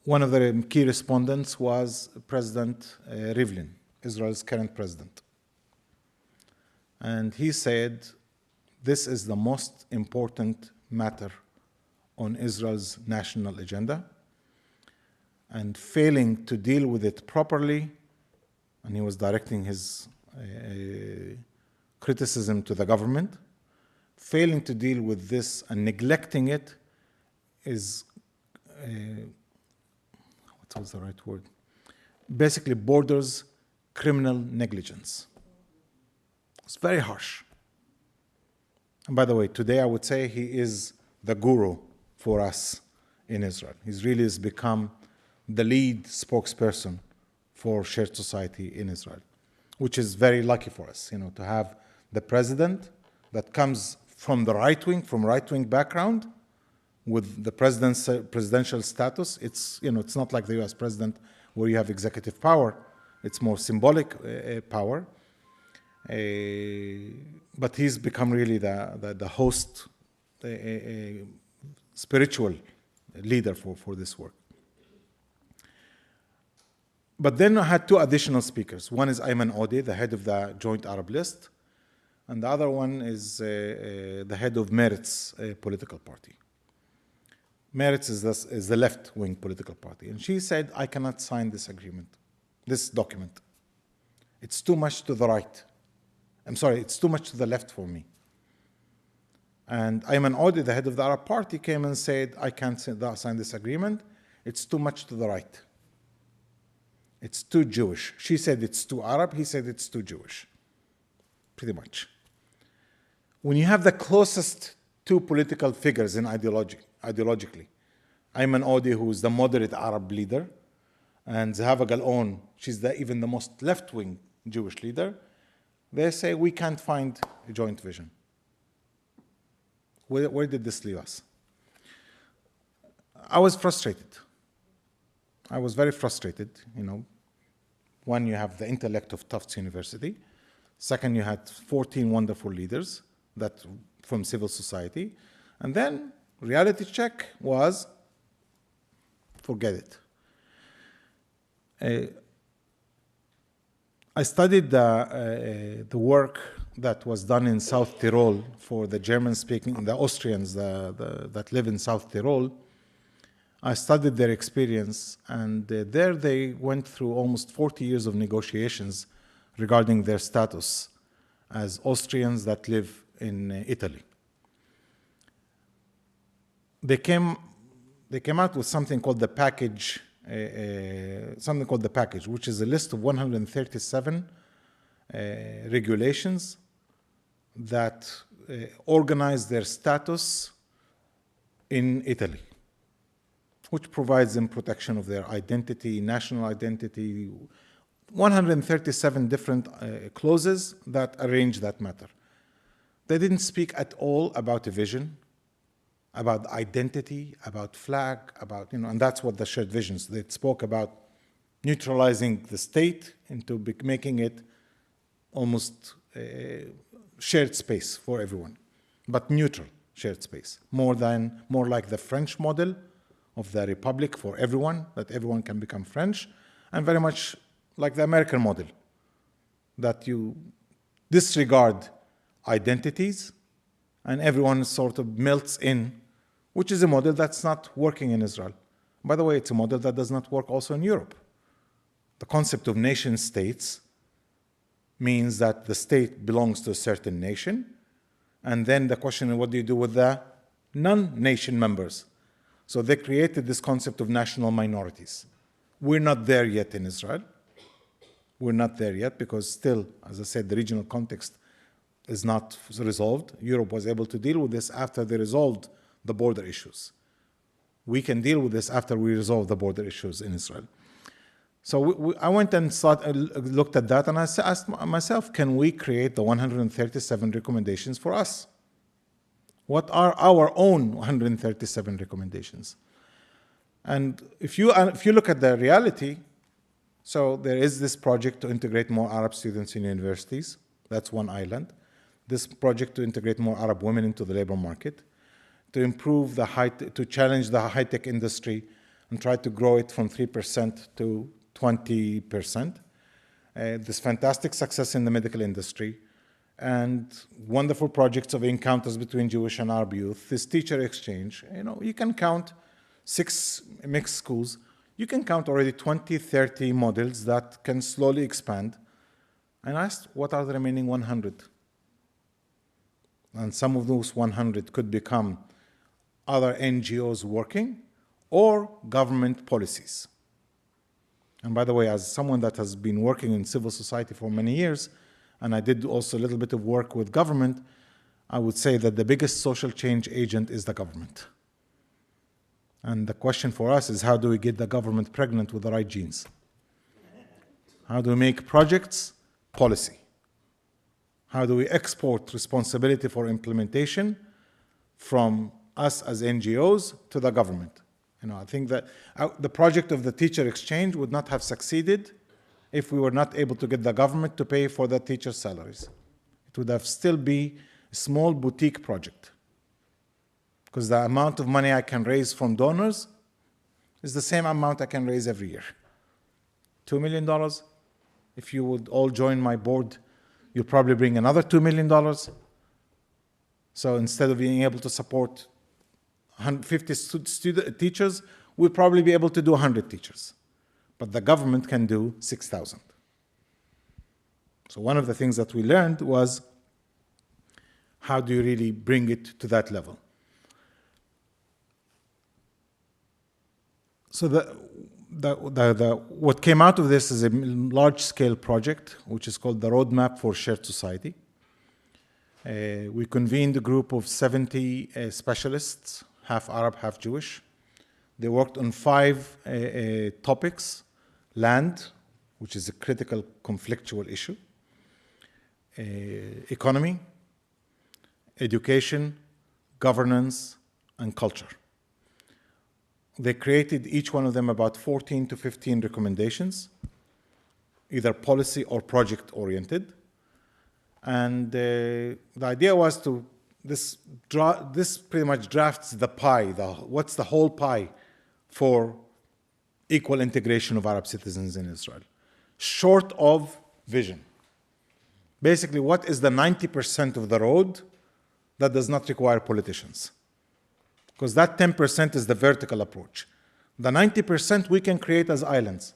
One of the key respondents was President Rivlin, Israel's current president. And he said, this is the most important matter on Israel's national agenda, and failing to deal with it properly, and he was directing his criticism to the government, failing to deal with this and neglecting it is what was the right word? Basically borders criminal negligence. It's very harsh. And by the way, today I would say he is the guru for us in Israel. He's really has become the lead spokesperson for shared society in Israel, which is very lucky for us, to have the president that comes from the right-wing background, with the presidential status. It's not like the US president where you have executive power. It's more symbolic power. But he's become really the host, spiritual leader for this work. But then I had 2 additional speakers. One is Ayman Odeh, the head of the Joint Arab List, and the other one is the head of Meretz political party. Meretz is the left-wing political party. And she said, I cannot sign this document. It's too much to the right. It's too much to the left for me. And Ayman Odeh, the head of the Arab party, came and said, I can't sign this agreement. It's too much to the right. It's too Jewish. She said it's too Arab. He said it's too Jewish. Pretty much. When you have the closest 2 political figures in ideologically, Ayman Odeh, who is the moderate Arab leader, and Zahava Gal'on, she's even the most left-wing Jewish leader, they say we can't find a joint vision. Where did this leave us? I was frustrated. I was very frustrated, you know. One, you have the intellect of Tufts University. Second, you had 14 wonderful leaders that from civil society. And then reality check was, forget it. I studied the work that was done in South Tyrol for the German-speaking, the Austrians that live in South Tyrol. I studied their experience, and there they went through almost 40 years of negotiations regarding their status as Austrians that live in Italy. They came out with something called the package, which is a list of 137 regulations that organize their status in Italy, which provides them protection of their identity, national identity, 137 different clauses that arrange that matter. They didn't speak at all about a vision, about identity, about flag, about, and that's what the shared visions. They spoke about neutralizing the state into making it almost shared space for everyone, but neutral shared space, more like the French model of the republic for everyone, that everyone can become French, and very much like the American model, that you disregard identities and everyone sort of melts in, which is a model that's not working in Israel. By the way, it's a model that does not work also in Europe. The concept of nation states means that the state belongs to a certain nation, and then the question is, what do you do with the non-nation members? So they created this concept of national minorities. We're not there yet in Israel. We're not there yet because still, as I said, the regional context is not resolved. Europe was able to deal with this after they resolved the border issues. We can deal with this after we resolve the border issues in Israel. So I went and looked at that, and I asked myself, can we create the 137 recommendations for us? What are our own 137 recommendations? And if you look at the reality, so there is this project to integrate more Arab students in universities. That's one island. This project to integrate more Arab women into the labor market, to improve to challenge the high-tech industry and try to grow it from 3% to 20%. This fantastic success in the medical industry, and wonderful projects of encounters between Jewish and Arab youth, this teacher exchange. You can count 6 mixed schools. You can count already 20, 30 models that can slowly expand. And I asked, what are the remaining 100? And some of those 100 could become other NGOs working or government policies. And by the way, as someone that has been working in civil society for many years, and I did also a little bit of work with government, I would say that the biggest social change agent is the government. And the question for us is, how do we get the government pregnant with the right genes? How do we make projects policy? How do we export responsibility for implementation from us as NGOs to the government? I think that the project of the teacher exchange would not have succeeded if we were not able to get the government to pay for the teacher's salaries. It would have still be a small boutique project, because the amount of money I can raise from donors is the same amount I can raise every year. $2 million. If you would all join my board, you'll probably bring another $2 million. So instead of being able to support 150 teachers, we'll probably be able to do 100 teachers. But the government can do 6,000. So one of the things that we learned was, how do you really bring it to that level? So what came out of this is a large-scale project, which is called the Roadmap for Shared Society. We convened a group of 70 specialists, half Arab, half Jewish. They worked on 5 topics: land, which is a critical conflictual issue, economy, education, governance, and culture. they created each one of them about 14 to 15 recommendations, either policy or project oriented. And the idea was to, this pretty much drafts the pie, what's the whole pie for equal integration of Arab citizens in Israel, short of vision. Basically, what is the 90% of the road that does not require politicians? Because that 10% is the vertical approach. The 90% we can create as islands.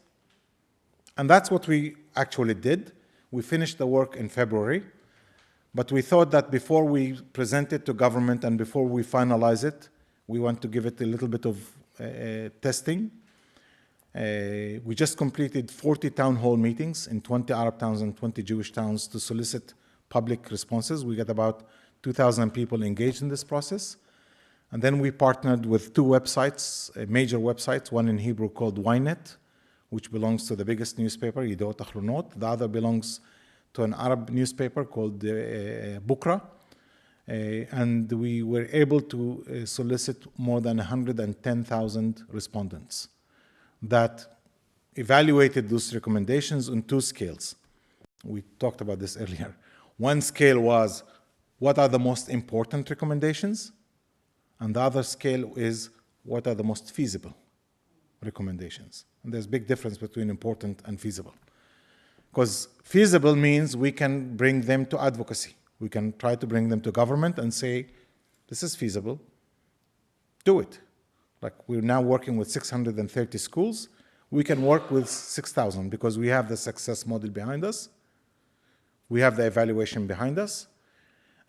And that's what we actually did. We finished the work in February, but we thought that before we present it to government and before we finalize it, we want to give it a little bit of testing. We just completed 40 town hall meetings in 20 Arab towns and 20 Jewish towns to solicit public responses. We got about 2,000 people engaged in this process. And then we partnered with two websites, major websites, one in Hebrew called Ynet, which belongs to the biggest newspaper, Yedot Ahronot. The other belongs to an Arab newspaper called Bukra. And we were able to solicit more than 110,000 respondents that evaluated those recommendations on two scales. We talked about this earlier. One scale was, what are the most important recommendations? And the other scale is, what are the most feasible recommendations? And there's a big difference between important and feasible. Because feasible means we can bring them to advocacy. We can try to bring them to government and say, this is feasible, do it. Like we're now working with 630 schools. We can work with 6,000 because we have the success model behind us. We have the evaluation behind us.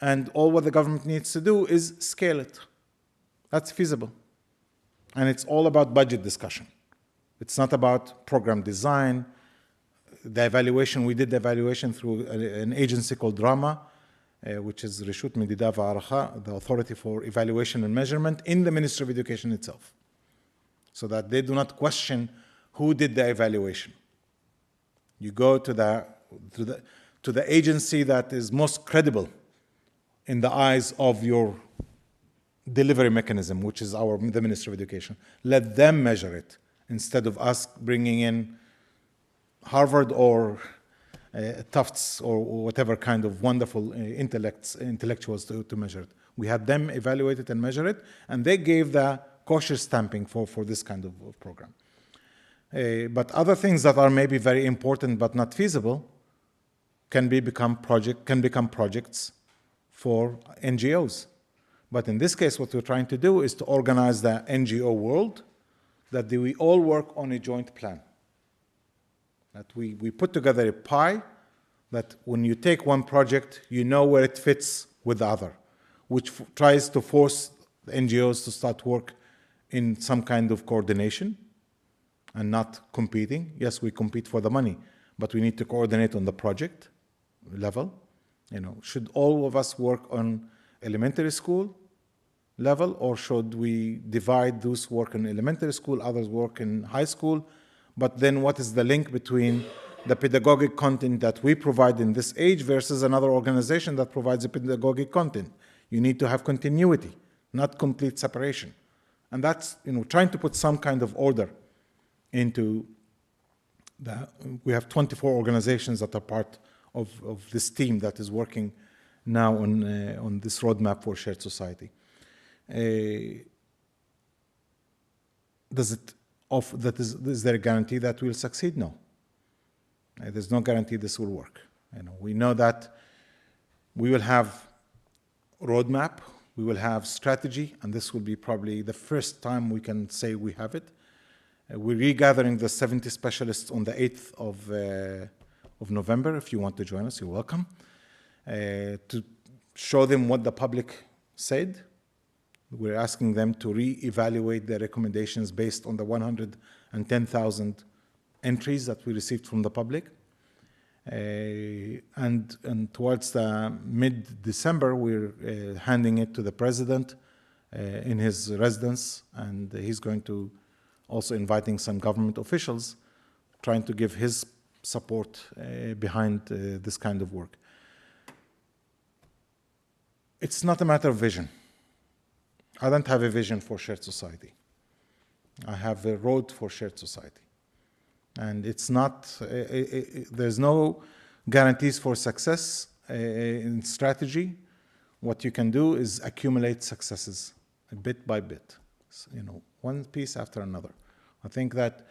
And all what the government needs to do is scale it. That's feasible. And it's all about budget discussion. It's not about program design. The evaluation, we did the evaluation through an agency called Drama, which is Reshut Medida Va'aracha, the authority for evaluation and measurement in the Ministry of Education itself, so that they do not question who did the evaluation. You go to the agency that is most credible in the eyes of your delivery mechanism, which is the Ministry of Education. Let them measure it instead of us bringing in Harvard or Tufts or whatever kind of wonderful intellectuals to measure it. We had them evaluate it and measure it, and they gave the cautious stamping for this kind of program. But other things that are maybe very important but not feasible can become projects for NGOs. But in this case, what we're trying to do is to organize the NGO world, that we all work on a joint plan. That we put together a pie, that when you take one project, you know where it fits with the other, which tries to force the NGOs to start work in some kind of coordination and not competing. Yes, we compete for the money, but we need to coordinate on the project level. Should all of us work on elementary school level, or should we divide those work in elementary school, others work in high school? But then what is the link between the pedagogic content that we provide in this age versus another organization that provides the pedagogic content? You need to have continuity, not complete separation. And that's, trying to put some kind of order into we have 24 organizations that are part of this team that is working now on this roadmap for shared society. Is there a guarantee that we'll succeed? No. There's no guarantee this will work. We know that we will have roadmap, we will have strategy, and this will be probably the first time we can say we have it. We're regathering the 70 specialists on the 8th of November. If you want to join us, you're welcome. To show them what the public said. We're asking them to re-evaluate their recommendations based on the 110,000 entries that we received from the public. And towards the mid-December, we're handing it to the president in his residence, and he's going to also inviting some government officials, trying to give his support behind this kind of work. It's not a matter of vision. I don't have a vision for shared society. I have a road for shared society. And it's not, there's no guarantees for success in strategy. What you can do is accumulate successes bit by bit, one piece after another. I think that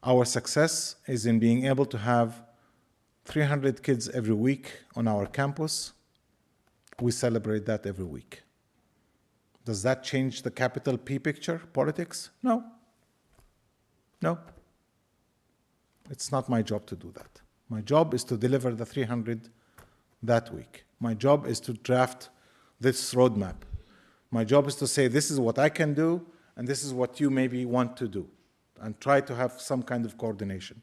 our success is in being able to have 300 kids every week on our campus. We celebrate that every week. Does that change the capital P picture, politics? No. No. It's not my job to do that. My job is to deliver the 300 that week. My job is to draft this roadmap. My job is to say, this is what I can do, and this is what you maybe want to do, and try to have some kind of coordination.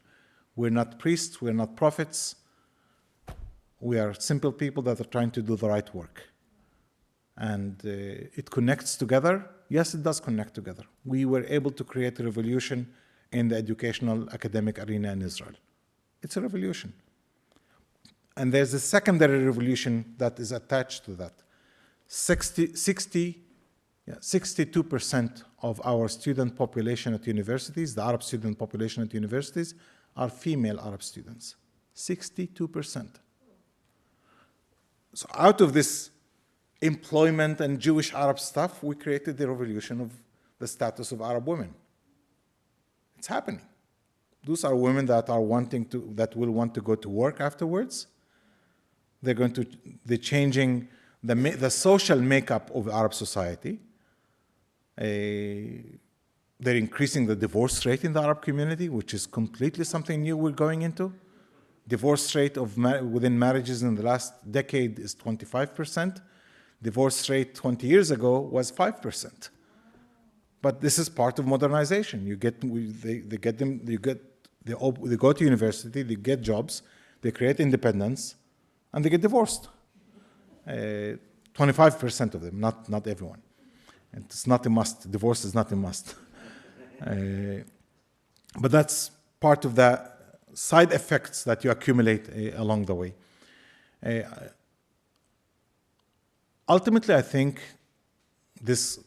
We're not priests, we're not prophets. We are simple people that are trying to do the right work. And it connects together. Yes, it does connect together. We were able to create a revolution in the educational academic arena in Israel. It's a revolution. And there's a secondary revolution that is attached to that. 62% of our student population at universities, the Arab student population at universities, are female Arab students. 62%. So out of this employment and Jewish Arab stuff, we created the revolution of the status of Arab women. It's happening. Those are women that are that will want to go to work afterwards. They're changing the social makeup of Arab society. They're increasing the divorce rate in the Arab community, which is completely something new we're going into. Divorce rate within marriages in the last decade is 25%. Divorce rate 20 years ago was 5%. But this is part of modernization. They go to university, they get jobs, they create independence, and they get divorced. 25% of them, not everyone. And it's not a must. Divorce is not a must. But that's part of the side effects that you accumulate along the way. Ultimately, I think this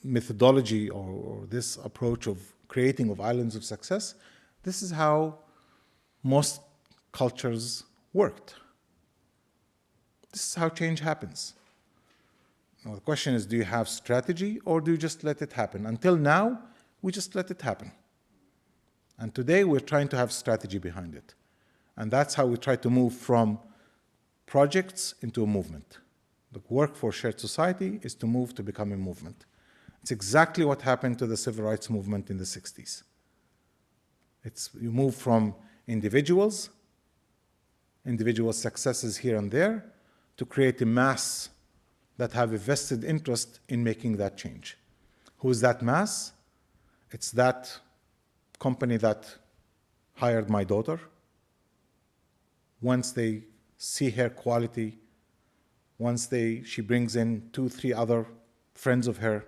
methodology or this approach of creating of islands of success, this is how most cultures worked. This is how change happens. Now, the question is, do you have strategy or do you just let it happen? Until now, we just let it happen. And today, we're trying to have strategy behind it. And that's how we try to move from projects into a movement. The work for shared society is to move to become a movement. It's exactly what happened to the civil rights movement in the 60s. You move from individual successes here and there, to create a mass that have a vested interest in making that change. Who is that mass? It's that company that hired my daughter. Once they see her quality, once she brings in 2, 3 other friends of her,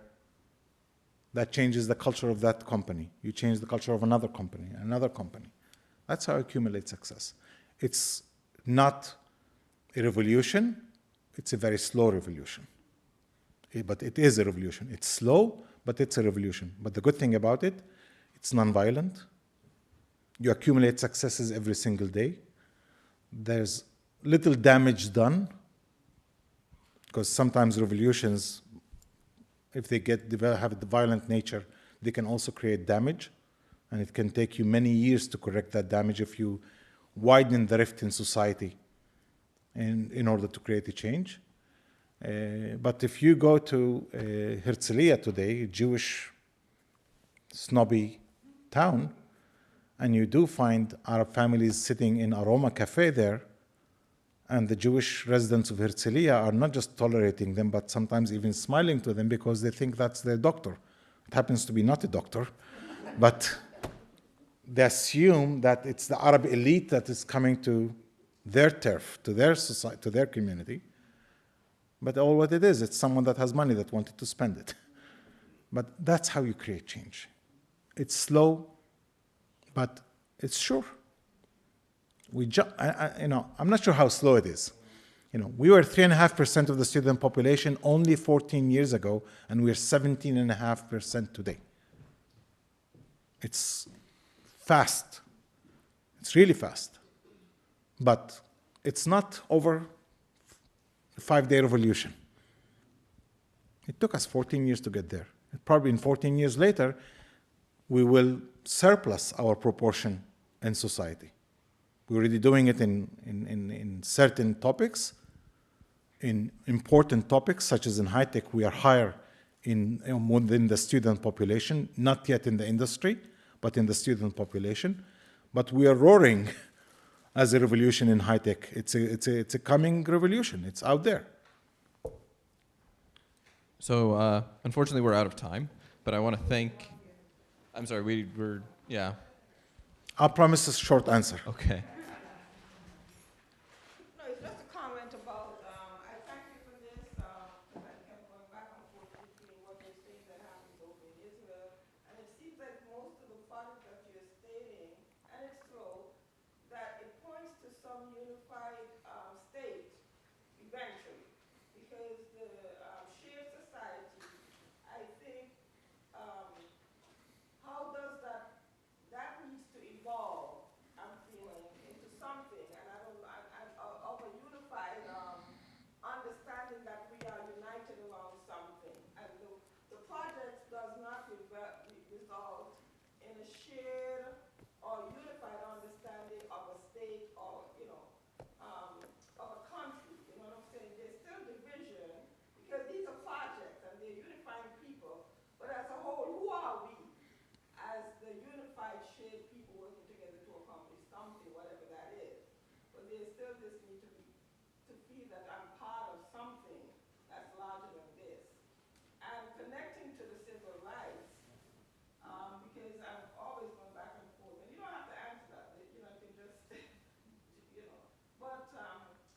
that changes the culture of that company. You change the culture of another company, another company. That's how you accumulate success. It's not a revolution, it's a very slow revolution. But it is a revolution. It's slow, but it's a revolution. But the good thing about it, it's nonviolent. You accumulate successes every single day. There's little damage done, because sometimes revolutions, if they have a violent nature, they can also create damage, and it can take you many years to correct that damage if you widen the rift in society in order to create a change. But if you go to Herzliya today, a Jewish snobby town, and you do find Arab families sitting in Aroma Cafe there, and the Jewish residents of Herzliya are not just tolerating them, but sometimes even smiling to them because they think that's their doctor. It happens to be not a doctor, but they assume that it's the Arab elite that is coming to their turf, to their society, to their community. But all what it is, it's someone that has money that wanted to spend it. But that's how you create change. It's slow, but it's sure. I'm not sure how slow it is. We were 3.5% of the student population only 14 years ago, and we're 17.5% today. It's fast. It's really fast. But it's not over a 5-day revolution. It took us 14 years to get there. Probably in 14 years later, we will surplus our proportion in society. We're already doing it in certain topics. In important topics, such as in high tech, we are higher within the student population, not yet in the industry, but in the student population. But we are roaring as a revolution in high tech. It's a coming revolution. It's out there. So unfortunately, we're out of time, but I want to thank. I'm sorry, we're yeah. I promise a short answer. Okay. No, it's just a comment about, I thank you for this, because I kept going back and forth between what you're saying that happens over in Israel, and it seems like most of the projects that you're stating, and it's true, that it points to some unified state eventually, because the shared society, I think, how does that needs to evolve, I'm feeling, into something, and I don't, of a unified understanding that we are united around something, and the project does not result in a shared or unified understanding of a state or, of a country, you know what I'm saying? There's still division, because these are projects, and they're unifying people, but as a whole, who are we? As the unified shared people working together to accomplish something, whatever that is. But there's still this need to feel that I'm part of something that's larger than this. And connecting to the civil rights, because I've always gone back and forth, and you don't have to answer that, you can just, but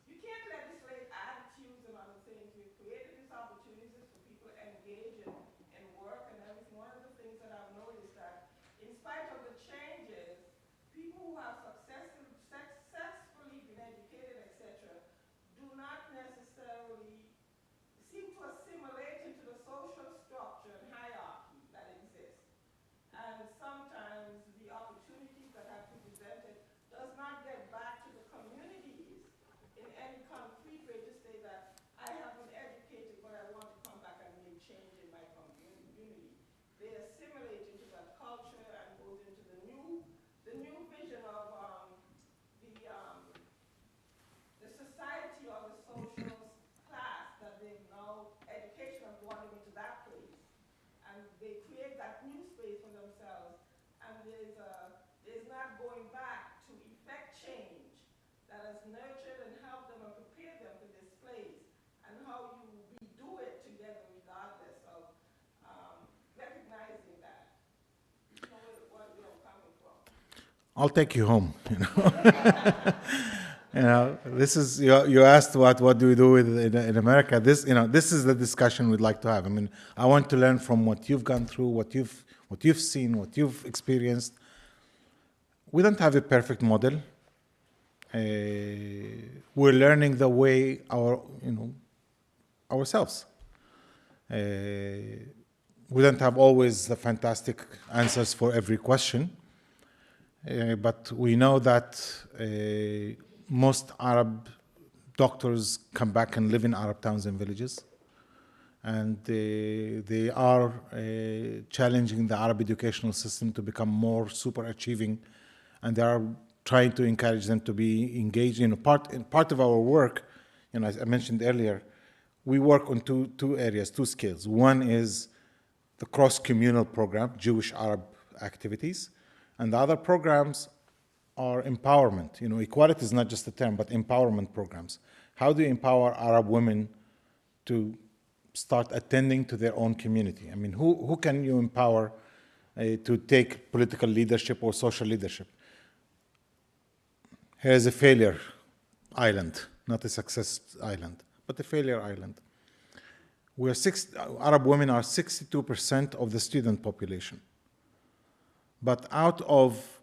you can't legislate attitudes and other things. We've created these opportunities for people to engage in work and everything. One of the things that I've noticed that in spite of the changes, people who have successfully been educated, etc., do not necessarily seem to assimilate into the social structure and hierarchy that exists. And sometimes the opportunities that have been presented does not get back to the communities in any concrete way to say that I have been educated, but I want to come back and make change in my community. They assimilate into that culture and goes into the new vision of the society or the social class that they've now, education has brought them into that place. And they create that new space for themselves. And there's not going back to effect change that has nurtured and helped them and prepared them for this place. And how we do it together regardless of recognizing that. You know where I'm coming from. I'll take you home. This is you asked what do we do in America. This is the discussion we'd like to have. I mean, I want to learn from what you've gone through, what you've seen, what you've experienced. We don't have a perfect model. We're learning the way ourselves. We don't have always the fantastic answers for every question. But we know that most Arab doctors come back and live in Arab towns and villages. And they are challenging the Arab educational system to become more super achieving. And they are trying to encourage them to be engaged. Part of our work, as I mentioned earlier, we work on two areas, two scales. One is the cross-communal program, Jewish-Arab activities. And the other programs are empowerment. Equality is not just a term, but empowerment programs. How do you empower Arab women to start attending to their own community? I mean, who can you empower to take political leadership or social leadership? Here's a failure island, not a success island, but a failure island. Arab women are 62% of the student population. But out of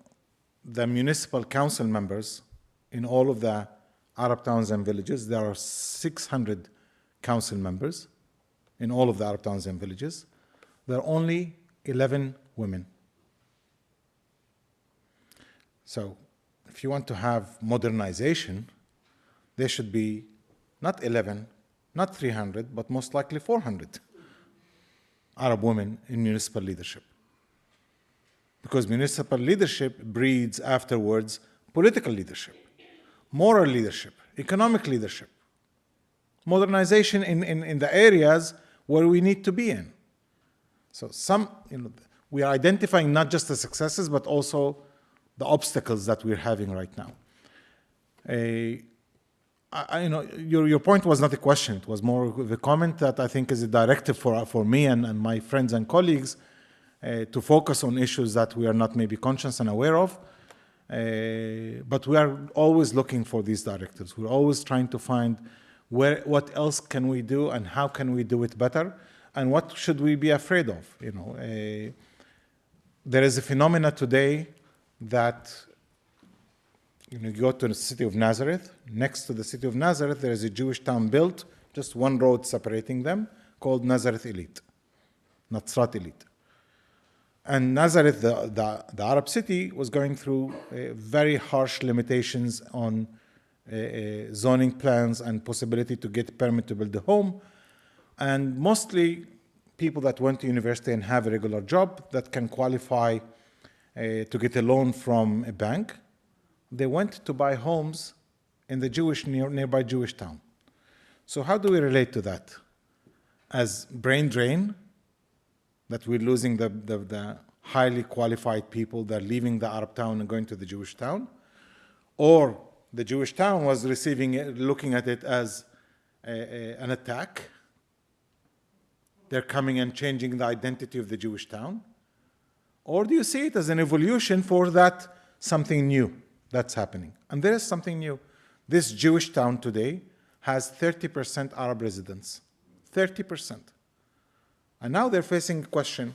the municipal council members in all of the Arab towns and villages, there are 600 council members in all of the Arab towns and villages. There are only 11 women. So if you want to have modernization, there should be not 11, not 300, but most likely 400 Arab women in municipal leadership. Because municipal leadership breeds afterwards political leadership, moral leadership, economic leadership, modernization in the areas where we need to be in. So we are identifying not just the successes, but also the obstacles that we're having right now. Your point was not a question. It was more of a comment that I think is a directive for me and my friends and colleagues to focus on issues that we are not maybe conscious and aware of. But we are always looking for these directives. We're always trying to find what else can we do and how can we do it better and what should we be afraid of. There is a phenomena today that you go to the city of Nazareth. Next to the city of Nazareth, there is a Jewish town built, just one road separating them, called Nazareth Elite, Nazrat Elite. And Nazareth, the Arab city, was going through very harsh limitations on zoning plans and possibility to get permit to build a home. And mostly people that went to university and have a regular job that can qualify to get a loan from a bank, they went to buy homes in the nearby Jewish town. So how do we relate to that? As brain drain, that we're losing the highly qualified people that are leaving the Arab town and going to the Jewish town? Or the Jewish town was receiving it, looking at it as an attack. They're coming and changing the identity of the Jewish town. Or do you see it as an evolution for that something new that's happening? And there is something new. This Jewish town today has 30% Arab residents. 30%. And now they're facing a question,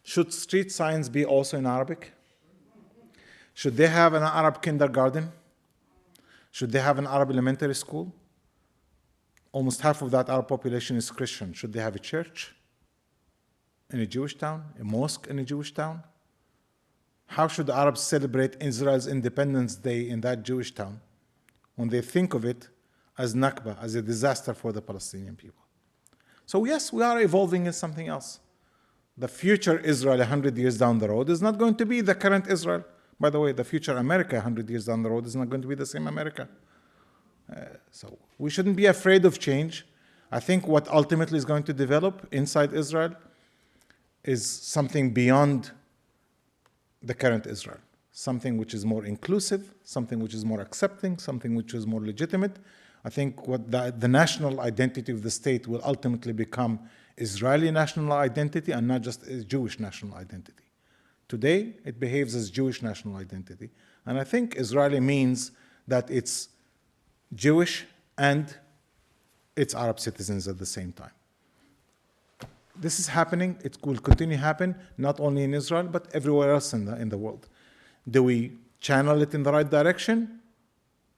should street signs be also in Arabic? Should they have an Arab kindergarten? Should they have an Arab elementary school? Almost half of that Arab population is Christian. Should they have a church in a Jewish town, a mosque in a Jewish town? How should the Arabs celebrate Israel's Independence Day in that Jewish town when they think of it as Nakba, as a disaster for the Palestinian people? So yes, we are evolving in something else. The future Israel 100 years down the road is not going to be the current Israel. By the way, the future America 100 years down the road is not going to be the same America. So we shouldn't be afraid of change. I think what ultimately is going to develop inside Israel is something beyond the current Israel. Something which is more inclusive, something which is more accepting, something which is more legitimate. I think what the national identity of the state will ultimately become Israeli national identity and not just a Jewish national identity. Today, it behaves as Jewish national identity. And I think Israeli means that it's Jewish and it's Arab citizens at the same time. This is happening. It will continue to happen, not only in Israel, but everywhere else in the world. Do we channel it in the right direction,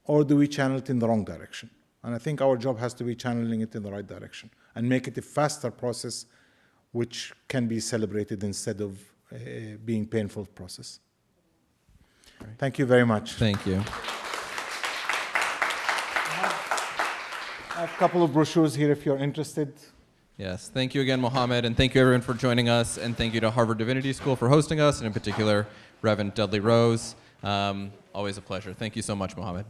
or do we channel it in the wrong direction? And I think our job has to be channeling it in the right direction and make it a faster process which can be celebrated instead of being painful process. Right. Thank you very much. Thank you. I have a couple of brochures here if you're interested. Yes, thank you again, Mohammed, and thank you everyone for joining us, and thank you to Harvard Divinity School for hosting us, and in particular, Reverend Dudley Rose. Always a pleasure. Thank you so much, Mohammed.